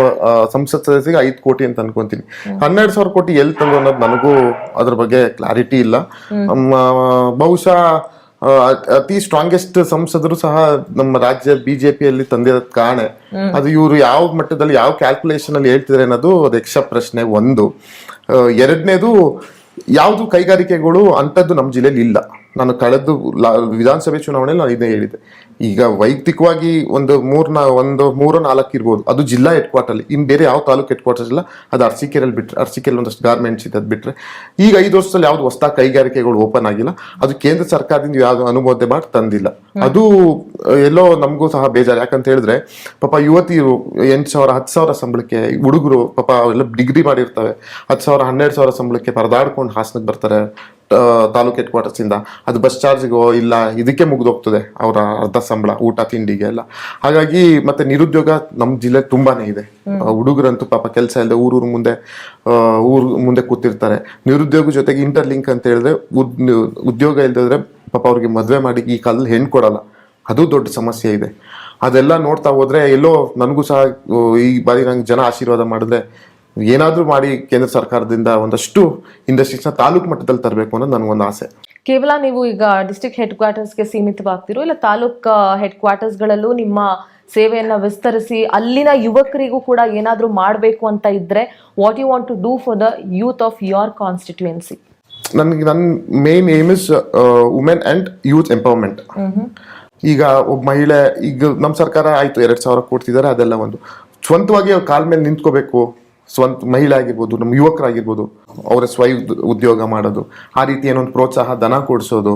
ಸಂಸತ್ ಸದಸ್ಯರಿಗೆ 5 ಕೋಟಿ ಅಂತ ಅನ್ಕೊಂತೀನಿ. 12,000 ಕೋಟಿ ಎಲ್ಲಿ ತಂದು ಅನ್ನೋದು ನನಗೂ ಅದ್ರ ಬಗ್ಗೆ ಕ್ಲಾರಿಟಿ ಇಲ್ಲ. ಬಹುಶಃ ಅತಿ ಸ್ಟ್ರಾಂಗೆಸ್ಟ್ ಸಂಸದರು ಸಹ ನಮ್ಮ ರಾಜ್ಯ ಬಿಜೆಪಿಯಲ್ಲಿ ತಂದಿರೋದ್ ಕಾರಣ ಅದು ಇವರು ಯಾವ ಮಟ್ಟದಲ್ಲಿ ಯಾವ ಕ್ಯಾಲ್ಕುಲೇಷನ್ ಅಲ್ಲಿ ಹೇಳ್ತಿದ್ದಾರೆ ಅನ್ನೋದು ಅದು ಯಕ್ಷ ಪ್ರಶ್ನೆ. ಒಂದು. ಎರಡನೇದು, ಯಾವುದು ಕೈಗಾರಿಕೆಗಳು ಅಂತದ್ದು ನಮ್ಮ ಜಿಲ್ಲೆಯಲ್ಲಿ ಇಲ್ಲ. ನಾನು ಕಳೆದ ವಿಧಾನಸಭೆ ಚುನಾವಣೆಯಲ್ಲಿ ನಾನು ಇದೇ ಹೇಳಿದ್ದೆ. ಈಗ ವೈಯಕ್ತಿಕವಾಗಿ ಒಂದು 3-4 ಇರ್ಬೋದು, ಅದು ಜಿಲ್ಲಾ ಹೆಡ್ ಕ್ವಾರ್ಟರ್. ಇನ್ನು ಬೇರೆ ಯಾವ ತಾಲೂಕು ಹೆಡ್ ಕ್ವಾರ್ಟರ್ಸ್ ಇಲ್ಲ. ಅದು ಅರಸೀಕೆರೆಯಲ್ಲಿ ಬಿಟ್ಟರೆ, ಅರಸೀಕೆರೆ ಒಂದಷ್ಟು ಗಾರ್ಮೆಂಟ್ಸ್ ಇದೆ, ಅದು ಬಿಟ್ಟರೆ ಈಗ 5 ವರ್ಷದಲ್ಲಿ ಯಾವ್ದು ಹೊಸ ಕೈಗಾರಿಕೆಗಳು ಓಪನ್ ಆಗಿಲ್ಲ. ಅದು ಕೇಂದ್ರ ಸರ್ಕಾರದಿಂದ ಯಾವ್ದು ಅನುಮೋದನೆ ಮಾಡಿ ತಂದಿಲ್ಲ. ಅದು ಎಲ್ಲೋ ನಮಗೂ ಸಹ ಬೇಜಾರು. ಯಾಕಂತ ಹೇಳಿದ್ರೆ ಪಾಪ ಯುವತಿಯರು 8,000 10,000 ಸಂಬಳಕ್ಕೆ, ಹುಡುಗರು ಪಾಪ ಅವೆಲ್ಲ ಡಿಗ್ರಿ ಮಾಡಿರ್ತವೆ, 10,000 12,000 ಸಂಬಳಕ್ಕೆ ಪರದಾಡ್ಕೊಂಡು ಹಾಸನಕ್ಕೆ ಬರ್ತಾರೆ. ತಾಲೂಕ್ ಹೆಡ್ ಕ್ವಾರ್ಟರ್ಸ್ ಇಂದ ಅದು ಬಸ್ ಚಾರ್ಜ್ಗೋ ಇಲ್ಲ ಇದಕ್ಕೆ ಮುಗ್ದೋಗ್ತದೆ ಅವರ ಅರ್ಧ ಸಂಬಳ ಊಟ ತಿಂಡಿಗೆ ಎಲ್ಲ. ಹಾಗಾಗಿ ಮತ್ತೆ ನಿರುದ್ಯೋಗ ನಮ್ಮ ಜಿಲ್ಲೆ ತುಂಬಾನೇ ಇದೆ. ಹುಡುಗರಂತೂ ಪಾಪ ಕೆಲಸ ಇಲ್ಲದೆ ಊರು ಮುಂದೆ ಕೂತಿರ್ತಾರೆ. ನಿರುದ್ಯೋಗ ಜೊತೆಗೆ ಇಂಟರ್ಲಿಂಕ್ ಅಂತ ಹೇಳಿದ್ರೆ ಉದ್ಯೋಗ ಇಲ್ದಿದ್ರೆ ಪಾಪ ಅವ್ರಿಗೆ ಮದ್ವೆ ಮಾಡಿ ಈ ಕಾಲದಲ್ಲಿ ಹೆಣ್ಣು ಕೊಡಲ್ಲ. ಅದು ದೊಡ್ಡ ಸಮಸ್ಯೆ ಇದೆ. ಅದೆಲ್ಲ ನೋಡ್ತಾ ಹೋದ್ರೆ ಎಲ್ಲೋ ನನಗೂ ಸಹ ಈ ಬಾರಿ ನಂಗೆ ಜನ ಆಶೀರ್ವಾದ ಮಾಡಿದ್ರೆ ಏನಾದ್ರೂ ಮಾಡಿ ಕೇಂದ್ರ ಸರ್ಕಾರದಿಂದ ಒಂದಷ್ಟು ಇಂಡಸ್ಟ್ರೀಸ್ನ ತಾಲೂಕು ಮಟ್ಟದಲ್ಲಿ ತರಬೇಕು ಅನ್ನೋದು ನನಗೊಂದು ಆಸೆ. ಕೇವಲ ನೀವು ಈಗ ಡಿಸ್ಟ್ರಿಕ್ಟ್ ಹೆಡ್ ಕ್ವಾರ್ಟರ್ಸ್ಗೆ ಸೀಮಿತವಾಗ್ತಿರೋ ಇಲ್ಲ ತಾಲೂಕ್ ಹೆಡ್ ಕ್ವಾರ್ಟರ್ಸ್ಗಳಲ್ಲೂ ನಿಮ್ಮ ಸೇವೆಯನ್ನ ವಿಸ್ತರಿಸಿ ಅಲ್ಲಿನ ಯುವಕರಿಗೂ ಕೂಡ ಏನಾದ್ರೂ ಮಾಡಬೇಕು ಅಂತ ಇದ್ರೆ what you want to do for the youth of your constituency? ನನ್ನ main aim is women and youth empowerment. ಈಗ ಒಬ್ಬ ಮಹಿಳೆ, ಈಗ ನಮ್ಮ ಸರ್ಕಾರ ಆಯ್ತು 2,000 ಕೊಡ್ತಿದ್ದಾರೆ, ಅದೆಲ್ಲ ಒಂದು ಸ್ವಂತವಾಗಿ ಅವ್ರ ಕಾಲ ಮೇಲೆ ನಿಂತ್ಕೋಬೇಕು. ಸ್ವಂತ ಮಹಿಳೆ ಆಗಿರ್ಬೋದು, ನಮ್ಮ ಯುವಕರಾಗಿರ್ಬೋದು, ಅವರ ಉದ್ಯೋಗ ಮಾಡೋದು, ಆ ರೀತಿ ಏನೊಂದು ಪ್ರೋತ್ಸಾಹ ಧನ ಕೊಡಿಸೋದು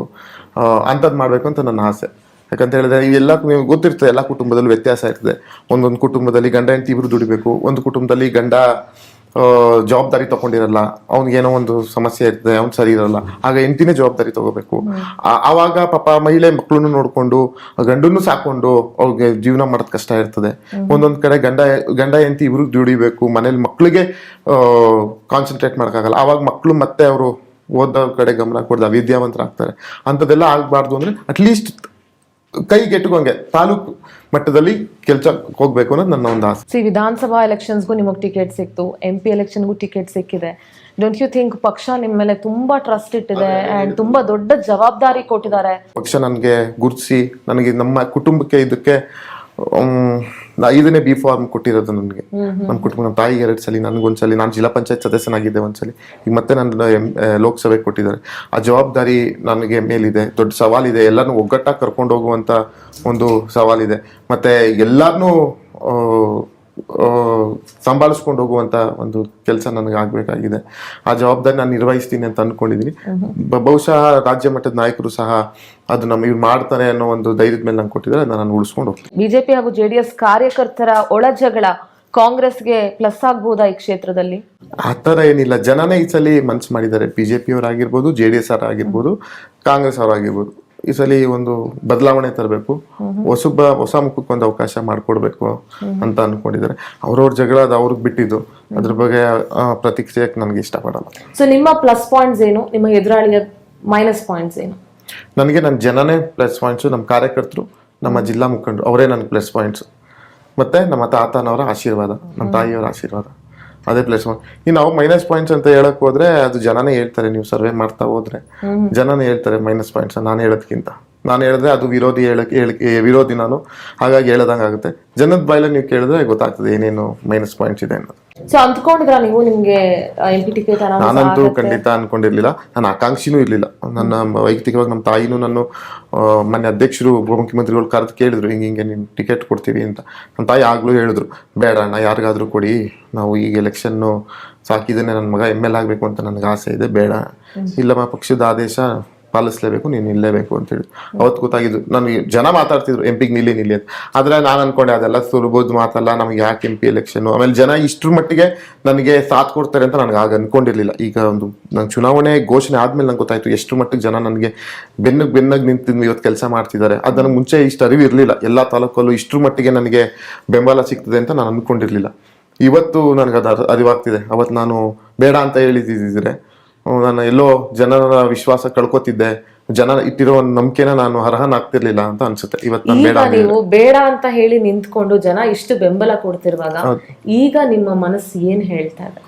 ಅಂಥದ್ದು ಮಾಡಬೇಕು ಅಂತ ನನ್ನ ಆಸೆ. ಯಾಕಂತ ಹೇಳಿದ್ರೆ ಇವೆಲ್ಲ ನಿಮ್ಗೆ ಗೊತ್ತಿರ್ತದೆ, ಎಲ್ಲ ಕುಟುಂಬದಲ್ಲೂ ವ್ಯತ್ಯಾಸ ಇರ್ತದೆ. ಒಂದೊಂದು ಕುಟುಂಬದಲ್ಲಿ ಗಂಡ ಹೆಂಡತಿ ಇಬ್ರು ದುಡಿಬೇಕು, ಒಂದು ಕುಟುಂಬದಲ್ಲಿ ಗಂಡ ಜವಾಬ್ದಾರಿ ತಗೊಂಡಿರಲ್ಲ, ಅವ್ನಿಗೇನೋ ಒಂದು ಸಮಸ್ಯೆ ಇರ್ತದೆ, ಅವ್ನು ಸರಿ ಇರಲ್ಲ, ಆಗ ಹೆಂಡತಿನೇ ಜವಾಬ್ದಾರಿ ತಗೋಬೇಕು. ಆವಾಗ ಪಾಪ ಮಹಿಳೆ ಮಕ್ಕಳನ್ನು ನೋಡ್ಕೊಂಡು ಗಂಡನ್ನು ಸಾಕೊಂಡು ಅವ್ರಿಗೆ ಜೀವನ ಮಾಡೋದ್ ಕಷ್ಟ ಇರ್ತದೆ. ಒಂದೊಂದ್ ಕಡೆ ಗಂಡ ಹೆಂಡತಿ ಇಬ್ರು ದುಡಿಬೇಕು, ಮನೇಲಿ ಮಕ್ಕಳಿಗೆ ಕಾನ್ಸಂಟ್ರೇಟ್ ಮಾಡೋಕ್ಕಾಗಲ್ಲ. ಆವಾಗ ಮಕ್ಕಳು ಮತ್ತೆ ಅವರು ಓದೋ ಕಡೆ ಗಮನ ಕೊಡದ ವಿದ್ಯಾವಂತರಾಗ್ತಾರೆ. ಅಂಥದ್ದೆಲ್ಲ ಆಗ್ಬಾರ್ದು ಅಂದ್ರೆ ಅಟ್ಲೀಸ್ಟ್ ಕೈಗೆಟುಕೊಂಗೆ ತಾಲೂಕು ಮಟ್ಟದಲ್ಲಿ ಕೆಲಸ ಹೋಗ್ಬೇಕು ಅನ್ನೋದು ನನ್ನ ಒಂದು ಆಸೆ. ವಿಧಾನಸಭಾ ಎಲೆಕ್ಷನ್ಸ್ಗೂ ನಿಮಗೆ ಟಿಕೆಟ್ ಸಿಕ್ತು, MP ಎಲೆಕ್ಷನ್ಗೂ ಟಿಕೆಟ್ ಸಿಕ್ಕಿದೆ. ಡೋಂಟ್ ಯು ಥಿಂಕ್ ಪಕ್ಷ ನಿಮ್ಮ ಮೇಲೆ ತುಂಬಾ ಟ್ರಸ್ಟ್ ಇಟ್ಟಿದೆ ಅಂಡ್ ತುಂಬಾ ದೊಡ್ಡ ಜವಾಬ್ದಾರಿ ಕೊಟ್ಟಿದ್ದಾರೆ? ಪಕ್ಷ ನನಗೆ ಗುರುತಿಸಿ ನನಗೆ ನಮ್ಮ ಕುಟುಂಬಕ್ಕೆ ಇದಕ್ಕೆ 5ನೇ B ಫಾರ್ಮ್ ಕೊಟ್ಟಿರೋದು ನನಗೆ. ನಮ್ಮ ಕುಟುಂಬ, ನಮ್ಮ ತಾಯಿಗೆ 2 ಸಲ, ನನಗೊಂದ್ಸಲಿ, ನಾನು ಜಿಲ್ಲಾ ಪಂಚಾಯತ್ ಸದಸ್ಯನಾಗಿದ್ದೆ ಒಂದ್ಸಲಿ, ಈಗ ಮತ್ತೆ ನನ್ನ ಲೋಕಸಭೆ ಕೊಟ್ಟಿದ್ದಾರೆ. ಆ ಜವಾಬ್ದಾರಿ ನನಗೆ ಮೇಲಿದೆ, ದೊಡ್ಡ ಸವಾಲಿದೆ. ಎಲ್ಲರನ್ನೂ ಒಗ್ಗಟ್ಟಾಗಿ ಕರ್ಕೊಂಡು ಹೋಗುವಂತ ಒಂದು ಸವಾಲಿದೆ. ಮತ್ತೆ ಎಲ್ಲಾರನ್ನೂ ಸಂಭಾಳಿಸ್ಕೊಂಡು ಹೋಗುವಂತ ಒಂದು ಕೆಲಸ ನನಗೆ ಆಗ್ಬೇಕಾಗಿದೆ. ಆ ಜವಾಬ್ದಾರಿ ನಾನು ನಿರ್ವಹಿಸ್ತೀನಿ ಅಂತ ಅನ್ಕೊಂಡಿದೀನಿ. ಬಹುಶಃ ರಾಜ್ಯ ಮಟ್ಟದ ನಾಯಕರು ಸಹ ಅದು ಇವ್ರು ಮಾಡ್ತಾರೆ ಅನ್ನೋ ಒಂದು ಧೈರ್ಯದ ಮೇಲೆ ನಂಗೆ ಕೊಟ್ಟಿದ್ದಾರೆ, ನಾನು ಉಳಿಸ್ಕೊಂಡು ಹೋಗ್ತೀನಿ. ಬಿಜೆಪಿ ಹಾಗೂ JDS ಕಾರ್ಯಕರ್ತರ ಒಳಜಗಳ ಕಾಂಗ್ರೆಸ್ಗೆ ಪ್ಲಸ್ ಆಗ್ಬಹುದಾ ಈ ಕ್ಷೇತ್ರದಲ್ಲಿ? ಆ ಥರ ಏನಿಲ್ಲ. ಜನನೇ ಈ ಸಲ ಮನ್ಸು ಮಾಡಿದ್ದಾರೆ. BJP ಅವರಾಗಿರ್ಬೋದು, JDS ಅವರಾಗಿರ್ಬೋದು, Congress ಅವರಾಗಿರ್ಬೋದು. ಈ ಸಲ ಒಂದು ಬದಲಾವಣೆ ತರಬೇಕು, ಹೊಸ ಮುಖಕ್ಕೆ ಒಂದು ಅವಕಾಶ ಮಾಡಿಕೊಡ್ಬೇಕು ಅಂತ ಅನ್ಕೊಂಡಿದ್ದಾರೆ. ಅವ್ರವ್ರ ಜಗಳ ಅದು ಅವ್ರಿಗೆ ಬಿಟ್ಟಿದ್ದು, ಅದ್ರ ಬಗ್ಗೆ ಪ್ರತಿಕ್ರಿಯೆಗೆ ನನಗೆ ಇಷ್ಟಪಡಲ್ಲ. ಸೊ ನಿಮ್ಮ ಪ್ಲಸ್ ಪಾಯಿಂಟ್ಸ್ ಏನು, ನಿಮ್ಮ ಎದುರಾಳಿಯ ಮೈನಸ್ ಪಾಯಿಂಟ್ಸ್ ಏನು? ನನಗೆ ನನ್ನ ಜನನೇ ಪ್ಲಸ್ ಪಾಯಿಂಟ್ಸು, ನಮ್ಮ ಕಾರ್ಯಕರ್ತರು, ನಮ್ಮ ಜಿಲ್ಲಾ ಮುಖಂಡರು ಅವರೇ ನನ್ನ ಪ್ಲಸ್ ಪಾಯಿಂಟ್ಸು. ಮತ್ತೆ ನಮ್ಮ ತಾತನವರ ಆಶೀರ್ವಾದ, ನಮ್ಮ ತಾಯಿಯವರ ಆಶೀರ್ವಾದ, ಅದೇ ಪ್ಲಸ್ ಪಾಯಿಂಟ್. ಇನ್ನು ನಾವು ಮೈನಸ್ ಪಾಯಿಂಟ್ಸ್ ಅಂತ ಹೇಳಕ್ ಹೋದ್ರೆ ಅದು ಜನನೇ ಹೇಳ್ತಾರೆ. ನೀವು ಸರ್ವೆ ಮಾಡ್ತಾ ಹೋದ್ರೆ ಜನನೇ ಹೇಳ್ತಾರೆ ಮೈನಸ್ ಪಾಯಿಂಟ್ಸ್. ನಾನು ಹೇಳೋದಕ್ಕಿಂತ ನಾನು ಹೇಳಿದ್ರೆ ಅದು ವಿರೋಧಿ ನಾನು, ಹಾಗಾಗಿ ಹೇಳದಂಗೆ ಆಗುತ್ತೆ. ಜನದ ಬಾಯಿಲೆ ನೀವು ಕೇಳಿದ್ರೆ ಗೊತ್ತಾಗ್ತದೆ ಏನೇನು ಮೈನಸ್ ಪಾಯಿಂಟ್ಸ್ ಇದೆ ಅನ್ನೋದು. ಸೊ ಅಂದ್ಕೊಂಡಿದ್ರ ನೀವು ನಿಮ್ಗೆ MP ಟಿಕೆಟ್? ನಾನಂತೂ ಖಂಡಿತ ಅನ್ಕೊಂಡಿರ್ಲಿಲ್ಲ, ನನ್ನ ಆಕಾಂಕ್ಷಿನೂ ಇರ್ಲಿಲ್ಲ. ನನ್ನ ವೈಯಕ್ತಿಕವಾಗಿ ನಮ್ಮ ತಾಯಿನೂ ನನ್ನ ಮೊನ್ನೆ ಅಧ್ಯಕ್ಷರು ಉಪಮುಖ್ಯಮಂತ್ರಿಗಳು ಕರೆದು ಕೇಳಿದ್ರು, ಹಿಂಗೆ ನೀನು ಟಿಕೆಟ್ ಕೊಡ್ತೀವಿ ಅಂತ. ನಮ್ಮ ತಾಯಿ ಆಗ್ಲೂ ಹೇಳಿದ್ರು, ಬೇಡ ಅಣ್ಣ, ಯಾರಿಗಾದ್ರೂ ಕೊಡಿ, ನಾವು ಈಗ ಎಲೆಕ್ಷನ್ನು ಸಾಕಿದ್ದೇನೆ, ನನ್ನ ಮಗ ML ಆಗಬೇಕು ಅಂತ ನನಗೆ ಆಸೆ ಇದೆ, ಬೇಡ, ಇಲ್ಲಮ್ಮ ಪಕ್ಷದ ಆದೇಶ ಪಾಲಿಸ್ಲೇಬೇಕು, ನೀನು ನಿಲ್ಲೇಬೇಕು ಅಂತೇಳಿ. ಅವತ್ತು ಗೊತ್ತಾಗಿದ್ದು. ನನಗೆ ಜನ ಮಾತಾಡ್ತಿದ್ರು MP ನಿಲ್ಲಿ ಅಂತ. ಆದ್ರೆ ನಾನು ಅನ್ಕೊಂಡೆ ಅದೆಲ್ಲ ಸುಲಭದ ಮಾತಲ್ಲ, ನಮ್ಗೆ ಯಾಕೆ MP ಎಲೆಕ್ಷನ್. ಆಮೇಲೆ ಜನ ಇಷ್ಟ್ರ ಮಟ್ಟಿಗೆ ನನಗೆ ಸಾಥ್ ಕೊಡ್ತಾರೆ ಅಂತ ನನಗೆ ಆಗ ಅನ್ಕೊಂಡಿರ್ಲಿಲ್ಲ. ಈಗ ಒಂದು ನಂಗೆ ಚುನಾವಣೆ ಘೋಷಣೆ ಆದ್ಮೇಲೆ ನಂಗೆ ಗೊತ್ತಾಯ್ತು ಎಷ್ಟ್ರ ಮಟ್ಟಿಗೆ ಜನ ನನಗೆ ಬೆನ್ನಗ್ ನಿಂತಿದ್ದು ಇವತ್ತು ಕೆಲಸ ಮಾಡ್ತಿದ್ದಾರೆ. ಅದು ನನಗೆ ಮುಂಚೆ ಇಷ್ಟು ಅರಿವು ಇರಲಿಲ್ಲ. ಎಲ್ಲ ತಾಲೂಕಲ್ಲೂ ಇಷ್ಟ್ರ ಮಟ್ಟಿಗೆ ನನಗೆ ಬೆಂಬಲ ಸಿಗ್ತದೆ ಅಂತ ನಾನು ಅನ್ಕೊಂಡಿರ್ಲಿಲ್ಲ. ಇವತ್ತು ನನಗೆ ಅದು ಅರಿವಾಗ್ತಿದೆ. ಅವತ್ತು ನಾನು ಬೇಡ ಅಂತ ಹೇಳಿದ್ರೆ ನಾನು ಎಲ್ಲೋ ಜನರ ವಿಶ್ವಾಸ ಕಳ್ಕೊತಿದ್ದೆ, ಜನ ಇಟ್ಟಿರೋ ಒಂದು ನಂಬಿಕೆನ ನಾನು ಅರ್ಹನಾಗ್ತಿರ್ಲಿಲ್ಲ ಅಂತ ಅನ್ಸುತ್ತೆ. ಇವತ್ತು ನಾನು ನೀವು ಬೇಡ ಅಂತ ಹೇಳಿ ನಿಂತ್ಕೊಂಡು ಜನ ಇಷ್ಟು ಬೆಂಬಲ ಕೊಡ್ತಿರುವಾಗ ಈಗ ನಿಮ್ಮ ಮನಸ್ಸು ಏನ್ ಹೇಳ್ತಾ ಇದೆ?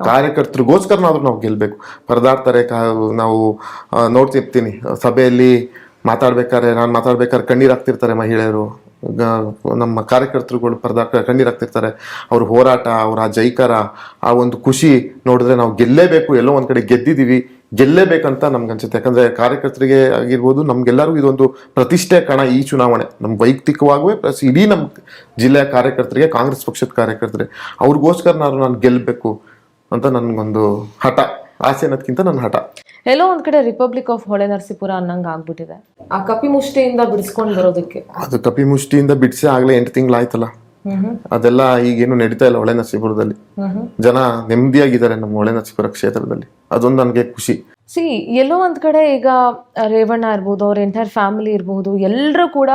ಕಾರ್ಯಕರ್ತರಿಗೋಸ್ಕರನಾದ್ರೂ ನಾವು ಗೆಲ್ಬೇಕು. ಪರದಾಡ್ತಾರೆ, ನಾವು ನೋಡ್ತಿರ್ತೀನಿ ಸಭೆಯಲ್ಲಿ ನಾನು ಮಾತಾಡ್ಬೇಕಾದ್ರೆ ಕಣ್ಣೀರಾಗ್ತಿರ್ತಾರೆ ಮಹಿಳೆಯರು, ನಮ್ಮ ಕಾರ್ಯಕರ್ತರುಗಳು ಕಣ್ಣೀರಾಗ್ತಿರ್ತಾರೆ. ಅವ್ರ ಹೋರಾಟ, ಅವ್ರ ಆ ಜೈಕಾರ, ಆ ಒಂದು ಖುಷಿ ನೋಡಿದ್ರೆ ನಾವು ಗೆಲ್ಲೇಬೇಕು, ಎಲ್ಲೋ ಒಂದ್ ಕಡೆ ಗೆದ್ದಿದೀವಿ, ಗೆಲ್ಲೇಬೇಕಂತ ನಮ್ಗೆ ಅನ್ಸುತ್ತೆ. ಯಾಕಂದ್ರೆ ಕಾರ್ಯಕರ್ತರಿಗೆ ಆಗಿರ್ಬೋದು, ನಮ್ಗೆಲ್ಲರಿಗೂ ಇದೊಂದು ಪ್ರತಿಷ್ಠೆ ಕಣ ಈ ಚುನಾವಣೆ. ನಮ್ಮ ವೈಯಕ್ತಿಕವಾಗುವೆ ಪ್ಲಸ್ ಇಡೀ ನಮ್ಮ ಜಿಲ್ಲೆಯ ಕಾರ್ಯಕರ್ತರಿಗೆ, ಕಾಂಗ್ರೆಸ್ ಪಕ್ಷದ ಕಾರ್ಯಕರ್ತರಿಗೆ ಅವ್ರಿಗೋಸ್ಕರ ನಾನು ಗೆಲ್ಬೇಕು ಅಂತ ನನ್ಗೊಂದು ಹಠ. ಆಸೆ ಅನ್ನೋದಕ್ಕಿಂತ ನನ್ನ ಹಠ. ಎಲ್ಲೋ ಒಂದ್ ಕಡೆ ರಿಪಬ್ಲಿಕ್ ಆಫ್ ಹೊಳೆನರಸೀಪುರ ಅನ್ನಂಗ ಆಗ್ಬಿಟ್ಟಿದೆ. ಆ ಕಪಿ ಮುಷ್ಟಿಯಿಂದ ಬಿಡಿಸ್ಕೊಂಡು ಬರೋದಕ್ಕೆ, ಅದು ಕಪಿ ಮುಷ್ಟಿಯಿಂದ ಬಿಡಿಸಿ ಆಗ್ಲೇ 8 ತಿಂಗಳಾಯ್ತಲ್ಲ. ಅದೆಲ್ಲ ಈಗೇನು ನಡೀತಾ ಇಲ್ಲ ಹೊಳೆನರಸೀಪುರದಲ್ಲಿ. ಜನ ನೆಮ್ಮದಿಯಾಗಿದ್ದಾರೆ ನಮ್ಮ ಹೊಳೆನರಸೀಪುರ ಕ್ಷೇತ್ರದಲ್ಲಿ, ಅದೊಂದು ನನಗೆ ಖುಷಿ. ಸಿ ಎಲ್ಲೋ ಒಂದ್ ಕಡೆ ಈಗ ರೇವಣ್ಣ ಇರ್ಬೋದು, ಅವ್ರ ಎಂಟೈರ್ ಫ್ಯಾಮಿಲಿ ಇರ್ಬೋದು, ಎಲ್ಲರೂ ಕೂಡ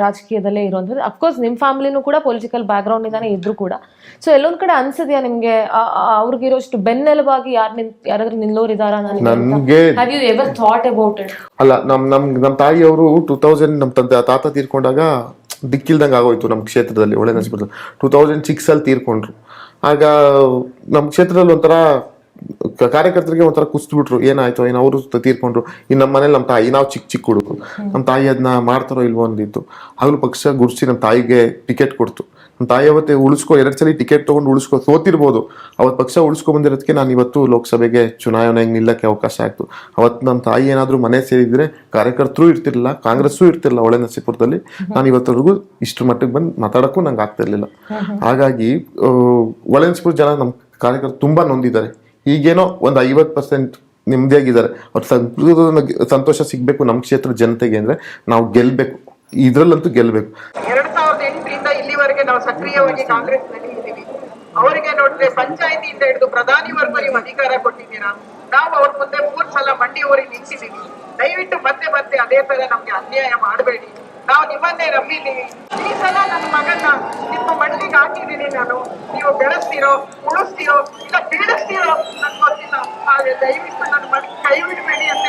ರಾಜಕೀಯದಲ್ಲೇ ಇರುವಂಥದ್ದು. ಅಫ್ಕೋರ್ಸ್ ನಿಮ್ಮ ಫ್ಯಾಮಿಲಿನೂ ಕೂಡ ಪೊಲಿಟಿಕಲ್ ಬ್ಯಾಕ್ ಗ್ರೌಂಡ್ ಇಂದಾನೆ ಇದ್ರು ಕೂಡ. ಸೊ ಎಲ್ಲೊಂದ್ ಕಡೆ ಅನ್ಸದ್ಯಾ ನಿಮ್ಗೆ ಅವ್ರಿಗಿರೋಷ್ಟು ಬೆನ್ನೆಲುಬಾಗಿ ಯಾರಾದ್ರೂ ನಿಲ್ಲೋರಿದಾರ? ನನ್ಗೆ have you ever thought about it? ಅಲ್ಲ, ನಮ್ ತಾಯಿಯವರು 2000 ನಮ್ ತಾತ ತೀರ್ಕೊಂಡಾಗ ದಿಕ್ಕಿಲ್ದಂಗೆ ಆಗೋಯ್ತು ನಮ್ಮ ಕ್ಷೇತ್ರದಲ್ಲಿ. ಹೊಳೆನರಸೀಪುರದಲ್ಲಿ 2006 ಅಲ್ಲಿ ತೀರ್ಕೊಂಡ್ರು. ಆಗ ನಮ್ಮ ಕ್ಷೇತ್ರದಲ್ಲಿ ಒಂಥರ ಕಾರ್ಯಕರ್ತರಿಗೆ ಒಂಥರ ಕುಸ್ಬಿಟ್ರು, ಏನಾಯ್ತು ಏನೋ ಅವರು ತೀರ್ಕೊಂಡ್ರು. ಇನ್ನು ನಮ್ಮ ಮನೇಲಿ ನಮ್ಮ ತಾಯಿ, ನಾವು ಚಿಕ್ಕ ಹುಡುಗರು, ನಮ್ಮ ತಾಯಿ ಅದನ್ನ ಮಾಡ್ತಾರೋ ಇಲ್ವೋ ಅಂದಿತ್ತು. ಆಗಲೂ ಪಕ್ಷ ಗುರುಸಿ ನಮ್ಮ ತಾಯಿಗೆ ಟಿಕೆಟ್ ಕೊಡ್ತು. ನಮ್ಮ ತಾಯಿ ಅವತ್ತೇ 2 ಸಲ ಟಿಕೆಟ್ ತೊಗೊಂಡು ಸೋತಿರ್ಬೋದು. ಅವತ್ತು ಪಕ್ಷ ಬಂದಿರೋದಕ್ಕೆ ನಾನು ಇವತ್ತು ಲೋಕಸಭೆಗೆ ಚುನಾವಣೆಗೆ ನಿಲ್ಲಕ್ಕೆ ಅವಕಾಶ ಆಯ್ತು. ಅವತ್ತು ನಮ್ಮ ತಾಯಿ ಏನಾದರೂ ಮನೆ ಸೇರಿದ್ರೆ ಕಾರ್ಯಕರ್ತರು ಇರ್ತಿರ್ಲಿಲ್ಲ, ಕಾಂಗ್ರೆಸ್ಸು ಇರ್ತಿರ್ಲಿಲ್ಲ ಹೊಳೆನರಸೀಪುರದಲ್ಲಿ. ನಾನು ಇವತ್ತವರೆಗೂ ಇಷ್ಟು ಮಟ್ಟಿಗೆ ಬಂದು ಮಾತಾಡೋಕ್ಕೂ ನಂಗೆ ಆಗ್ತಿರ್ಲಿಲ್ಲ. ಹಾಗಾಗಿ ಹೊಳೆನರಸೀಪುರ ಜನ ನಮ್ಮ ಕಾರ್ಯಕರ್ತರು ತುಂಬಾ ನೊಂದಿದ್ದಾರೆ. ಈಗೇನೋ ಒಂದು 50% ನೆಮ್ಮದಿಯಾಗಿದ್ದಾರೆ. ಅವ್ರ ಸಂತೋಷ ಸಿಗ್ಬೇಕು ನಮ್ಮ ಕ್ಷೇತ್ರ ಜನತೆಗೆ ಅಂದ್ರೆ ನಾವು ಗೆಲ್ಬೇಕು, ಇದ್ರಲ್ಲಂತೂ ಗೆಲ್ಬೇಕು. 2008ರಿಂದ ಇಲ್ಲಿವರೆಗೆ ನಾವು ಸಕ್ರಿಯವಾಗಿ ಕಾಂಗ್ರೆಸ್ ನಲ್ಲಿ ಇದ್ದೀವಿ. ಅವರಿಗೆ ನೋಡಿದ್ರೆ ಪಂಚಾಯತಿಯಿಂದ ಹಿಡಿದು ಪ್ರಧಾನಿವರೆಗೂ ನೀವು ಅಧಿಕಾರ ಕೊಟ್ಟಿದ್ದೀರಾ. ನಾವು ಅವ್ರ ಮುಂದೆ 3 ಸಲ ಮಂಡಿ ಊರಿಗೆ ನಿಂತಿದ್ದೀವಿ. ದಯವಿಟ್ಟು ಮತ್ತೆ ಅದೇ ತರ ನಮ್ಗೆ ಅನ್ಯಾಯ ಮಾಡಬೇಡಿ. ನಾವು ನಿಮ್ಮನ್ನೇ ನಂಬಿದ್ದೀವಿ. ಈ ಸಲ ನನ್ನ ಮಗನ್ನ ನಿಮ್ಮ ಮಂಡಿಗೆ ಹಾಕಿದ್ದೀನಿ ನಾನು. ನೀವು ಬೆಳೆಸ್ತೀರೋ, ಉಳಿಸ್ತೀರೋ, ಇಲ್ಲ ಬೀಳಿಸ್ತೀರೋ ನನ್ಗೆ ಗೊತ್ತಿಲ್ಲ. ಆದ್ರೆ ದಯವಿಟ್ಟು ನನ್ನ ಮಗ ಕೈ ಬಿಡಬೇಡಿ ಅಂತ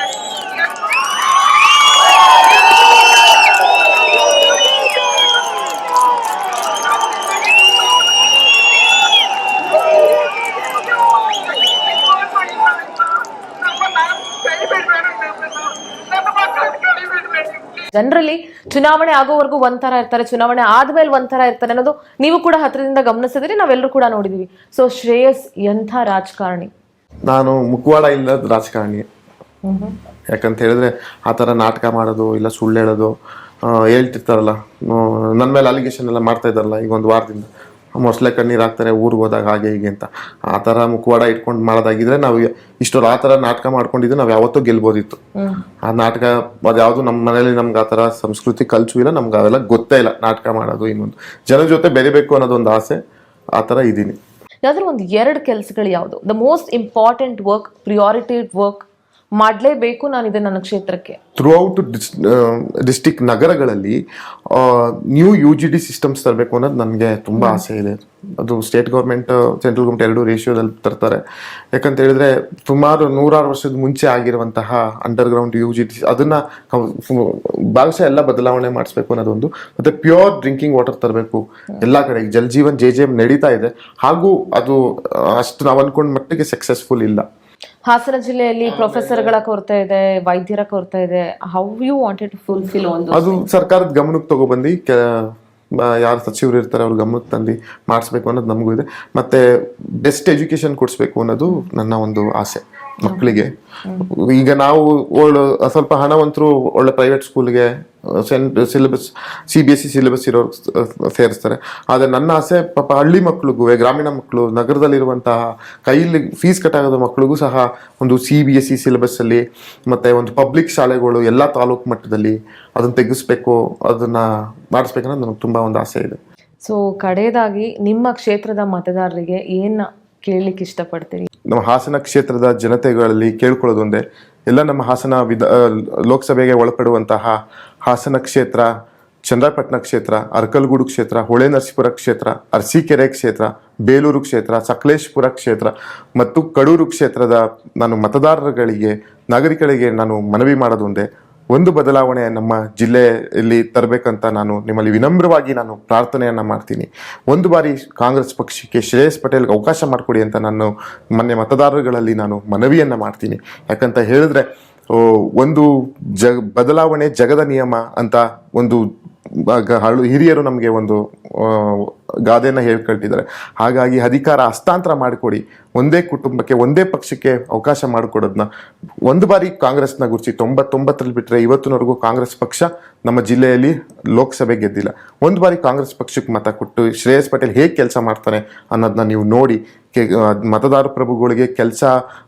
ಜನರಲಿ ಚುನಾವಣೆ ಆಗೋವರೆಗೂ ಒಂಥರ ಇರ್ತಾರೆ, ಚುನಾವಣೆ ಆದ್ಮೇಲೆ ಒಂಥರ ಇರ್ತಾರೆ ಅನ್ನೋದು ನೀವು ಕೂಡ ಹತ್ರದಿಂದ ಗಮನಿಸಿದ್ರಿ, ನಾವೆಲ್ಲರೂ ಕೂಡ ನೋಡಿದೀವಿ. ಸೊ ಶ್ರೇಯಸ್ ಎಂಥ ರಾಜಕಾರಣಿ? ನಾನು ಮುಖವಾಡ ಇಲ್ಲದ ರಾಜಕಾರಣಿ. ಯಾಕಂತ ಹೇಳಿದ್ರೆ ಆ ಥರ ನಾಟಕ ಮಾಡೋದು, ಇಲ್ಲ ಸುಳ್ಳು ಹೇಳೋದು, ಹೇಳ್ತಿರ್ತಾರಲ್ಲ ನನ್ನ ಮೇಲೆ ಅಲಿಗೇಷನ್ ಎಲ್ಲ ಮಾಡ್ತಾ ಇದ್ದಾರಲ್ಲ ಈಗ ಒಂದು ವಾರದಿಂದ, ಮೊಸಳೆ ಕಣ್ಣೀರು ಹಾಕ್ತಾರೆ ಊರಿಗೆ ಹೋದಾಗ ಹಾಗೆ ಹೀಗೆ ಅಂತ. ಆ ಥರ ಮುಖವಾಡ ಇಟ್ಕೊಂಡು ಮಾಡೋದಾಗಿದ್ರೆ ನಾವು ಇಷ್ಟೊಂದು ಆ ಥರ ನಾಟಕ ಮಾಡ್ಕೊಂಡಿದ್ರೆ ನಾವು ಯಾವತ್ತೂ ಗೆಲ್ಬೋದಿತ್ತು. ಆ ನಾಟಕ ಅದ್ಯಾವುದು ನಮ್ಮ ಮನೇಲಿ ನಮ್ಗೆ ಆ ಥರ ಸಂಸ್ಕೃತಿ ಕಲ್ಚು ಇಲ್ಲ, ನಮ್ಗೆ ಅವೆಲ್ಲ ಗೊತ್ತೇ ಇಲ್ಲ. ನಾಟಕ ಮಾಡೋದು ಇನ್ನೊಂದು ಜನ ಜೊತೆ ಬೆರಿಬೇಕು ಅನ್ನೋದೊಂದು ಆಸೆ, ಆ ಥರ ಇದ್ದೀನಿ. ಯಾವ್ದಾದ್ರು ಒಂದು 2 ಕೆಲಸಗಳು ಯಾವುದು the most important work, priority work ಮಾಡಲೇಬೇಕು ನಾನು ಇದೆ ನನ್ನ ಕ್ಷೇತ್ರಕ್ಕೆ? ಥ್ರೂಔಟ್ ಡಿಸ್ಟಿಕ್ ನಗರಗಳಲ್ಲಿ ನ್ಯೂ UGD ಸಿಸ್ಟಮ್ಸ್ ತರಬೇಕು ಅನ್ನೋದು ನನಗೆ ತುಂಬ ಆಸೆ ಇದೆ. ಅದು ಸ್ಟೇಟ್ ಗೌರ್ಮೆಂಟ್ ಸೆಂಟ್ರಲ್ ಗೌರ್ಮೆಂಟ್ 2 ರೇಷಿಯೋದಲ್ಲಿ ತರ್ತಾರೆ. ಯಾಕಂತ ಹೇಳಿದ್ರೆ ಸುಮಾರು 106 ವರ್ಷದ ಮುಂಚೆ ಆಗಿರುವಂತಹ ಅಂಡರ್ಗ್ರೌಂಡ್ UGD ಅದನ್ನ ಭಾಗಶಃ ಎಲ್ಲ ಬದಲಾವಣೆ ಮಾಡಿಸ್ಬೇಕು ಅನ್ನೋದೊಂದು. ಮತ್ತೆ ಪ್ಯೂರ್ ಡ್ರಿಂಕಿಂಗ್ ವಾಟರ್ ತರಬೇಕು ಎಲ್ಲ ಕಡೆ. ಜಲ್ ಜೀವನ್ JJM ನಡೀತಾ ಇದೆ, ಹಾಗೂ ಅದು ಅಷ್ಟು ನಾವು ಅನ್ಕೊಂಡ ಮಟ್ಟಿಗೆ ಸಕ್ಸಸ್ಫುಲ್ ಇಲ್ಲ. ಹಾಸನ ಜಿಲ್ಲೆಯಲ್ಲಿ ಪ್ರೊಫೆಸರ್ಗಳ ಕೊರತೆ ಇದೆ, ವೈದ್ಯರ ಕೊರತೆ ಇದೆ. How you wanted to fulfil ಅದು ಸರ್ಕಾರದ ಗಮನಕ್ಕೆ ತಗೊಬಂದು ಯಾರು ಸಚಿವರು ಇರ್ತಾರೆ ಅವ್ರ ಗಮನಕ್ಕೆ ತಂದು ಮಾಡಿಸ್ಬೇಕು ಅನ್ನೋದು ನಮಗೂ ಇದೆ. ಮತ್ತೆ ಬೆಸ್ಟ್ ಎಜುಕೇಶನ್ ಕೊಡಿಸ್ಬೇಕು ಅನ್ನೋದು ನನ್ನ ಒಂದು ಆಸೆ ಮಕ್ಕಳಿಗೆ. ಈಗ ನಾವು ಸ್ವಲ್ಪ ಹಣವಂತರು ಒಳ್ಳೆ ಪ್ರೈವೇಟ್ ಸ್ಕೂಲ್ಗೆ ಸಿಲೆಬಸ್ CBSE ಸಿಲೆಬಸ್ ಇರೋರು ಸೇರಿಸ್ತಾರೆ. ಆದರೆ ನನ್ನ ಆಸೆ ಪಾಪ ಹಳ್ಳಿ ಮಕ್ಕಳಿಗೂ, ಗ್ರಾಮೀಣ ಮಕ್ಕಳು, ನಗರದಲ್ಲಿರುವಂತಹ ಕೈಯಲ್ಲಿ ಫೀಸ್ ಕಟ್ಟಾಗದ ಮಕ್ಕಳಿಗೂ ಸಹ ಒಂದು CBSE ಸಿಲೆಬಸ್ಸಲ್ಲಿ ಮತ್ತು ಒಂದು ಪಬ್ಲಿಕ್ ಶಾಲೆಗಳು ಎಲ್ಲ ತಾಲೂಕು ಮಟ್ಟದಲ್ಲಿ ಅದನ್ನು ತೆಗೆಸ್ಬೇಕು, ಅದನ್ನು ಮಾಡಿಸ್ಬೇಕನ್ನೋದು ನನಗೆ ತುಂಬ ಒಂದು ಆಸೆ ಇದೆ. ಸೊ ಕಡೆಯದಾಗಿ ನಿಮ್ಮ ಕ್ಷೇತ್ರದ ಮತದಾರರಿಗೆ ಏನು ಕೇಳಲಿಕ್ಕೆ ಇಷ್ಟಪಡ್ತೀರಿ? ನಮ್ಮ ಹಾಸನ ಕ್ಷೇತ್ರದ ಜನತೆಗಳಲ್ಲಿ ಕೇಳ್ಕೊಳ್ಳೋದೊಂದೇ, ಎಲ್ಲ ನಮ್ಮ ಹಾಸನ ಲೋಕಸಭೆಗೆ ಒಳಪಡುವಂತಹ ಹಾಸನ ಕ್ಷೇತ್ರ, ಚನ್ನರಾಯಪಟ್ಟಣ ಕ್ಷೇತ್ರ, ಅರಕಲಗೂಡು ಕ್ಷೇತ್ರ, ಹೊಳೆನರಸೀಪುರ ಕ್ಷೇತ್ರ, ಅರಸೀಕೆರೆ ಕ್ಷೇತ್ರ, ಬೇಲೂರು ಕ್ಷೇತ್ರ, ಸಕಲೇಶಪುರ ಕ್ಷೇತ್ರ ಮತ್ತು ಕಡೂರು ಕ್ಷೇತ್ರದ ನಾನು ಮತದಾರರುಗಳಿಗೆ, ನಾಗರಿಕರಿಗೆ ನಾನು ಮನವಿ ಮಾಡೋದೊಂದೇ, ಒಂದು ಬದಲಾವಣೆ ನಮ್ಮ ಜಿಲ್ಲೆಯಲ್ಲಿ ತರಬೇಕಂತ ನಾನು ನಿಮ್ಮಲ್ಲಿ ವಿನಮ್ರವಾಗಿ ನಾನು ಪ್ರಾರ್ಥನೆಯನ್ನು ಮಾಡ್ತೀನಿ. ಒಂದು ಬಾರಿ ಕಾಂಗ್ರೆಸ್ ಪಕ್ಷಕ್ಕೆ ಶ್ರೇಯಸ್ ಪಟೇಲ್ಗೆ ಅವಕಾಶ ಮಾಡಿಕೊಡಿ ಅಂತ ನಾನು ಮೊನ್ನೆ ಮತದಾರರುಗಳಲ್ಲಿ ನಾನು ಮನವಿಯನ್ನು ಮಾಡ್ತೀನಿ. ಯಾಕಂತ ಹೇಳಿದ್ರೆ ಒಂದು ಬದಲಾವಣೆ ಜಗದ ನಿಯಮ ಅಂತ ಒಂದು ಹಿರಿಯರು ನಮಗೆ ಒಂದು ಗಾದೆಯನ್ನು ಹೇಳ್ಕೊಳ್ತಿದ್ದಾರೆ. ಹಾಗಾಗಿ ಅಧಿಕಾರ ಹಸ್ತಾಂತರ ಮಾಡಿಕೊಡಿ, ಒಂದೇ ಕುಟುಂಬಕ್ಕೆ ಒಂದೇ ಪಕ್ಷಕ್ಕೆ ಅವಕಾಶ ಮಾಡಿಕೊಡೋದನ್ನ ಒಂದು ಬಾರಿ ಕಾಂಗ್ರೆಸ್ನ ಗುರುಸಿ 99ರಲ್ಲಿ ಬಿಟ್ಟರೆ ಇವತ್ತಿನವರೆಗೂ ಕಾಂಗ್ರೆಸ್ ಪಕ್ಷ ನಮ್ಮ ಜಿಲ್ಲೆಯಲ್ಲಿ ಲೋಕಸಭೆ ಗೆದ್ದಿಲ್ಲ. ಒಂದು ಬಾರಿ ಕಾಂಗ್ರೆಸ್ ಪಕ್ಷಕ್ಕೆ ಮತ ಕೊಟ್ಟು ಶ್ರೇಯಸ್ ಪಟೇಲ್ ಹೇಗೆ ಕೆಲಸ ಮಾಡ್ತಾನೆ ಅನ್ನೋದನ್ನ ನೀವು ನೋಡಿ ಮತದಾರ ಪ್ರಭುಗಳಿಗೆ ಕೆಲಸ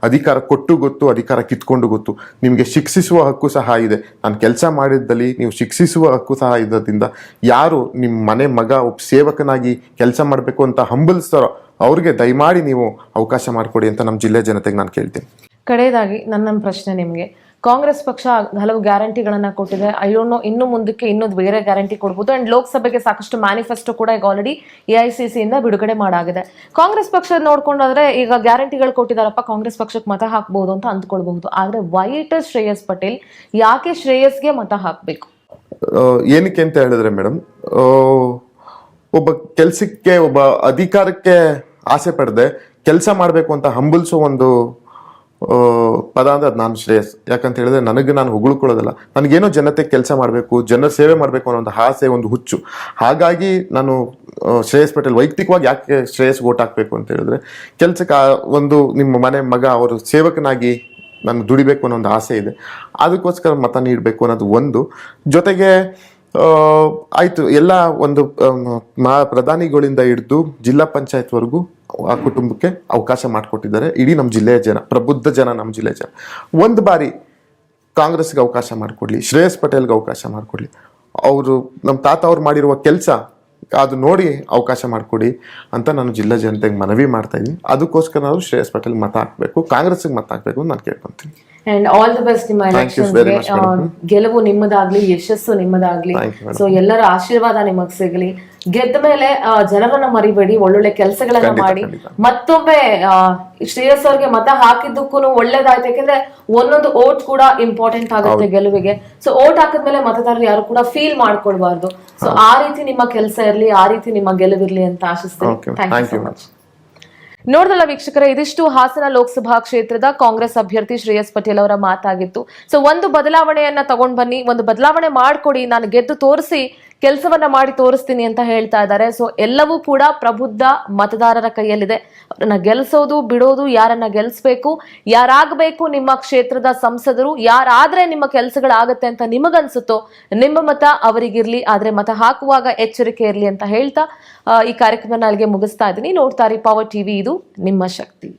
ಅಧಿಕಾರ ಕೊಟ್ಟು ಗೊತ್ತು, ಅಧಿಕಾರ ಕಿತ್ಕೊಂಡು ಗೊತ್ತು. ನಿಮಗೆ ಶಿಕ್ಷಿಸುವ ಹಕ್ಕು ಸಹ ಇದೆ. ನಾನು ಕೆಲಸ ಮಾಡಿದ್ದಲ್ಲಿ ನೀವು ಶಿಕ್ಷಿಸುವ ಹಕ್ಕು ಸಹ ಇರೋದ್ರಿಂದ ಯಾರು ನಿಮ್ಮ ಮನೆ ಮಗ ಒಬ್ಬ ಸೇವಕನಾಗಿ ಕೆಲಸ ಮಾಡಬೇಕು ಅಂತ ಹಂಬಲಿಸ್ತಾರೋ ಅವ್ರಿಗೆ ದಯಮಾಡಿ ನೀವು ಅವಕಾಶ ಮಾಡಿಕೊಡಿ ಅಂತ ನಮ್ಮ ಜಿಲ್ಲೆ ಜನತೆಗೆ ನಾನು ಕೇಳ್ತೀನಿ. ಕಡೆಯದಾಗಿ ನನ್ನ ಪ್ರಶ್ನೆ ನಿಮಗೆ, ಕಾಂಗ್ರೆಸ್ ಪಕ್ಷ ಹಲವು ಗ್ಯಾರಂಟಿಗಳನ್ನ ಕೊಟ್ಟಿದೆ. ಐ ಡೋಂಟ್ ನೋ ಇನ್ನು ಮುಂದಕ್ಕೆ ಇನ್ನೊಂದು ಬೇರೆ ಗ್ಯಾರಂಟಿ ಕೊಡ್ಬೋದು. ಅಂಡ್ ಲೋಕಸಭೆಗೆ ಸಾಕಷ್ಟು ಮ್ಯಾನಿಫೆಸ್ಟೋ ಕೂಡ ಈಗ ಆಲ್ರೆಡಿ AICC ಇಂದ ಬಿಡುಗಡೆ ಮಾಡಾಗಿದೆ. ಕಾಂಗ್ರೆಸ್ ಪಕ್ಷ ನೋಡ್ಕೊಂಡ್ರೆ ಈಗ ಗ್ಯಾರಂಟಿಗಳು ಕೊಟ್ಟಿದಾರಪ್ಪ, ಕಾಂಗ್ರೆಸ್ ಪಕ್ಷಕ್ಕೆ ಮತ ಹಾಕ್ಬಹುದು ಅಂತ ಅಂದ್ಕೊಳ್ಬಹುದು. ಆದ್ರೆ ವೈಟ್ ಶ್ರೇಯಸ್ ಪಟೇಲ್ ಯಾಕೆ ಶ್ರೇಯಸ್ಗೆ ಮತ ಹಾಕ್ಬೇಕು? ಏನಕ್ಕೆ ಅಂತ ಹೇಳಿದ್ರೆ ಮೇಡಮ್, ಒಬ್ಬ ಕೆಲ್ಸಕ್ಕೆ ಒಬ್ಬ ಅಧಿಕಾರಕ್ಕೆ ಆಸೆ ಪಡದೆ ಕೆಲಸ ಮಾಡಬೇಕು ಅಂತ ಹಂಬಲಿಸೋ ಒಂದು ಪದ ಅಂದ್ರೆ ಅದು ನಾನು ಶ್ರೇಯಸ್. ಯಾಕಂತ ಹೇಳಿದ್ರೆ ನನಗೆ ನಾನು ಹೊಗಳ್ಕೊಳ್ಳೋದಲ್ಲ, ನನಗೇನೋ ಜನತೆ ಕೆಲಸ ಮಾಡಬೇಕು, ಜನರ ಸೇವೆ ಮಾಡಬೇಕು ಅನ್ನೋ ಒಂದು ಆಸೆ, ಒಂದು ಹುಚ್ಚು. ಹಾಗಾಗಿ ನಾನು ಶ್ರೇಯಸ್ ಪಟೇಲ್ ವೈಯಕ್ತಿಕವಾಗಿ ಯಾಕೆ ಶ್ರೇಯಸ್ ಓಟ್ ಹಾಕ್ಬೇಕು ಅಂತ ಹೇಳಿದ್ರೆ, ಕೆಲಸಕ್ಕೆ ಒಂದು ನಿಮ್ಮ ಮನೆ ಮಗ ಅವರು ಸೇವಕನಾಗಿ ನಾನು ದುಡಿಬೇಕು ಅನ್ನೋ ಒಂದು ಆಸೆ ಇದೆ. ಅದಕ್ಕೋಸ್ಕರ ಮತ ನೀಡಬೇಕು ಅನ್ನೋದು ಒಂದು. ಜೊತೆಗೆ ಆಯ್ತು, ಎಲ್ಲ ಒಂದು ಪ್ರಧಾನಿಗಳಿಂದ ಹಿಡಿದು ಜಿಲ್ಲಾ ಪಂಚಾಯತ್ವರೆಗೂ ಆ ಕುಟುಂಬಕ್ಕೆ ಅವಕಾಶ ಮಾಡಿಕೊಟ್ಟಿದ್ದಾರೆ ಇಡೀ ನಮ್ಮ ಜಿಲ್ಲೆಯ ಜನ, ಪ್ರಬುದ್ಧ ಜನ, ನಮ್ಮ ಜಿಲ್ಲೆಯ ಜನ. ಒಂದು ಬಾರಿ ಕಾಂಗ್ರೆಸ್ಗೆ ಅವಕಾಶ ಮಾಡಿಕೊಡ್ಲಿ, ಶ್ರೇಯಸ್ ಪಟೇಲ್ಗೆ ಅವಕಾಶ ಮಾಡಿಕೊಡ್ಲಿ. ಅವರು ನಮ್ಮ ತಾತ ಅವ್ರು ಮಾಡಿರುವ ಕೆಲಸ ಅದು ನೋಡಿ ಅವಕಾಶ ಮಾಡಿಕೊಡಿ ಅಂತ ನಾನು ಜಿಲ್ಲಾ ಜನತೆಗೆ ಮನವಿ ಮಾಡ್ತಾ ಇದ್ದೀನಿ. ಅದಕ್ಕೋಸ್ಕರ ನಾವು ಶ್ರೇಯಸ್ ಪಟೇಲ್ ಮತ ಹಾಕಬೇಕು, ಕಾಂಗ್ರೆಸ್ಗೆ ಮತ ಹಾಕಬೇಕು ಅಂತ ನಾನು ಕೇಳ್ಕೊಂತೀನಿ. ಅಂಡ್ ಆಲ್ ದಿ ಬೆಸ್ಟ್ ನಿಮ್ಮ ಎಲೆಕ್ಷನ್ಸ್ಗೆ. ಗೆಲುವು ನಿಮ್ಮದಾಗ್ಲಿ, ಯಶಸ್ಸು ನಿಮ್ಮದಾಗ್ಲಿ. ಸೊ ಎಲ್ಲರ ಆಶೀರ್ವಾದ ನಿಮಗ್ ಸಿಗ್ಲಿ. ಗೆದ್ದ ಮೇಲೆ ಜನರನ್ನ ಮರಿಬೇಡಿ, ಒಳ್ಳೊಳ್ಳೆ ಕೆಲಸಗಳನ್ನ ಮಾಡಿ. ಮತ್ತೊಮ್ಮೆ ಶ್ರೇಯಸ್ ಅವ್ರಿಗೆ ಮತ ಹಾಕಿದ್ದಕ್ಕೂ ಒಳ್ಳೇದಾಯ್ತು. ಯಾಕಂದ್ರೆ ಒಂದೊಂದು ಓಟ್ ಕೂಡ ಇಂಪಾರ್ಟೆಂಟ್ ಆಗುತ್ತೆ ಗೆಲುವಿಗೆ. ಸೊ ಓಟ್ ಹಾಕಿದ್ಮೇಲೆ ಮತದಾರರು ಯಾರು ಕೂಡ ಫೀಲ್ ಮಾಡ್ಕೊಳ್ಬಾರ್ದು. ಸೊ ಆ ರೀತಿ ನಿಮ್ಮ ಕೆಲಸ ಇರ್ಲಿ, ಆ ರೀತಿ ನಿಮ್ಮ ಗೆಲುವಿರ್ಲಿ ಅಂತ ಆಶಿಸ್ತೀನಿ. Thank you so much. ನೋಡಿದಲ್ಲ ವೀಕ್ಷಕರೇ, ಇದಿಷ್ಟು ಹಾಸನ ಲೋಕಸಭಾ ಕ್ಷೇತ್ರದ ಕಾಂಗ್ರೆಸ್ ಅಭ್ಯರ್ಥಿ ಶ್ರೇಯಸ್ ಪಟೇಲ್ ಅವರ ಮಾತಾಗಿತ್ತು. ಸೊ ಒಂದು ಬದಲಾವಣೆಯನ್ನ ತಗೊಂಡ್ ಬನ್ನಿ, ಒಂದು ಬದಲಾವಣೆ ಮಾಡ್ಕೊಡಿ, ನಾನು ಗೆದ್ದು ತೋರಿಸಿ, ಕೆಲಸವನ್ನ ಮಾಡಿ ತೋರಿಸ್ತೀನಿ ಅಂತ ಹೇಳ್ತಾ ಇದ್ದಾರೆ. ಸೊ ಎಲ್ಲವೂ ಕೂಡ ಪ್ರಬುದ್ಧ ಮತದಾರರ ಕೈಯಲ್ಲಿದೆ. ಅವ್ರನ್ನ ಗೆಲ್ಸೋದು ಬಿಡೋದು, ಯಾರನ್ನ ಗೆಲ್ಸ್ಬೇಕು, ಯಾರಾಗಬೇಕು ನಿಮ್ಮ ಕ್ಷೇತ್ರದ ಸಂಸದರು, ಯಾರಾದ್ರೆ ನಿಮ್ಮ ಕೆಲಸಗಳಾಗತ್ತೆ ಅಂತ ನಿಮಗನ್ಸುತ್ತೋ ನಿಮ್ಮ ಮತ ಅವರಿಗಿರ್ಲಿ. ಆದ್ರೆ ಮತ ಹಾಕುವಾಗ ಎಚ್ಚರಿಕೆ ಇರ್ಲಿ ಅಂತ ಹೇಳ್ತಾ ಈ ಕಾರ್ಯಕ್ರಮ ಅಲ್ಲಿಗೆ ಮುಗಿಸ್ತಾ ಇದ್ದೀನಿ. ನೋಡ್ತಾ ಇರಿ ಪವರ್ ಟಿವಿ, ಇದು ನಿಮ್ಮ ಶಕ್ತಿ.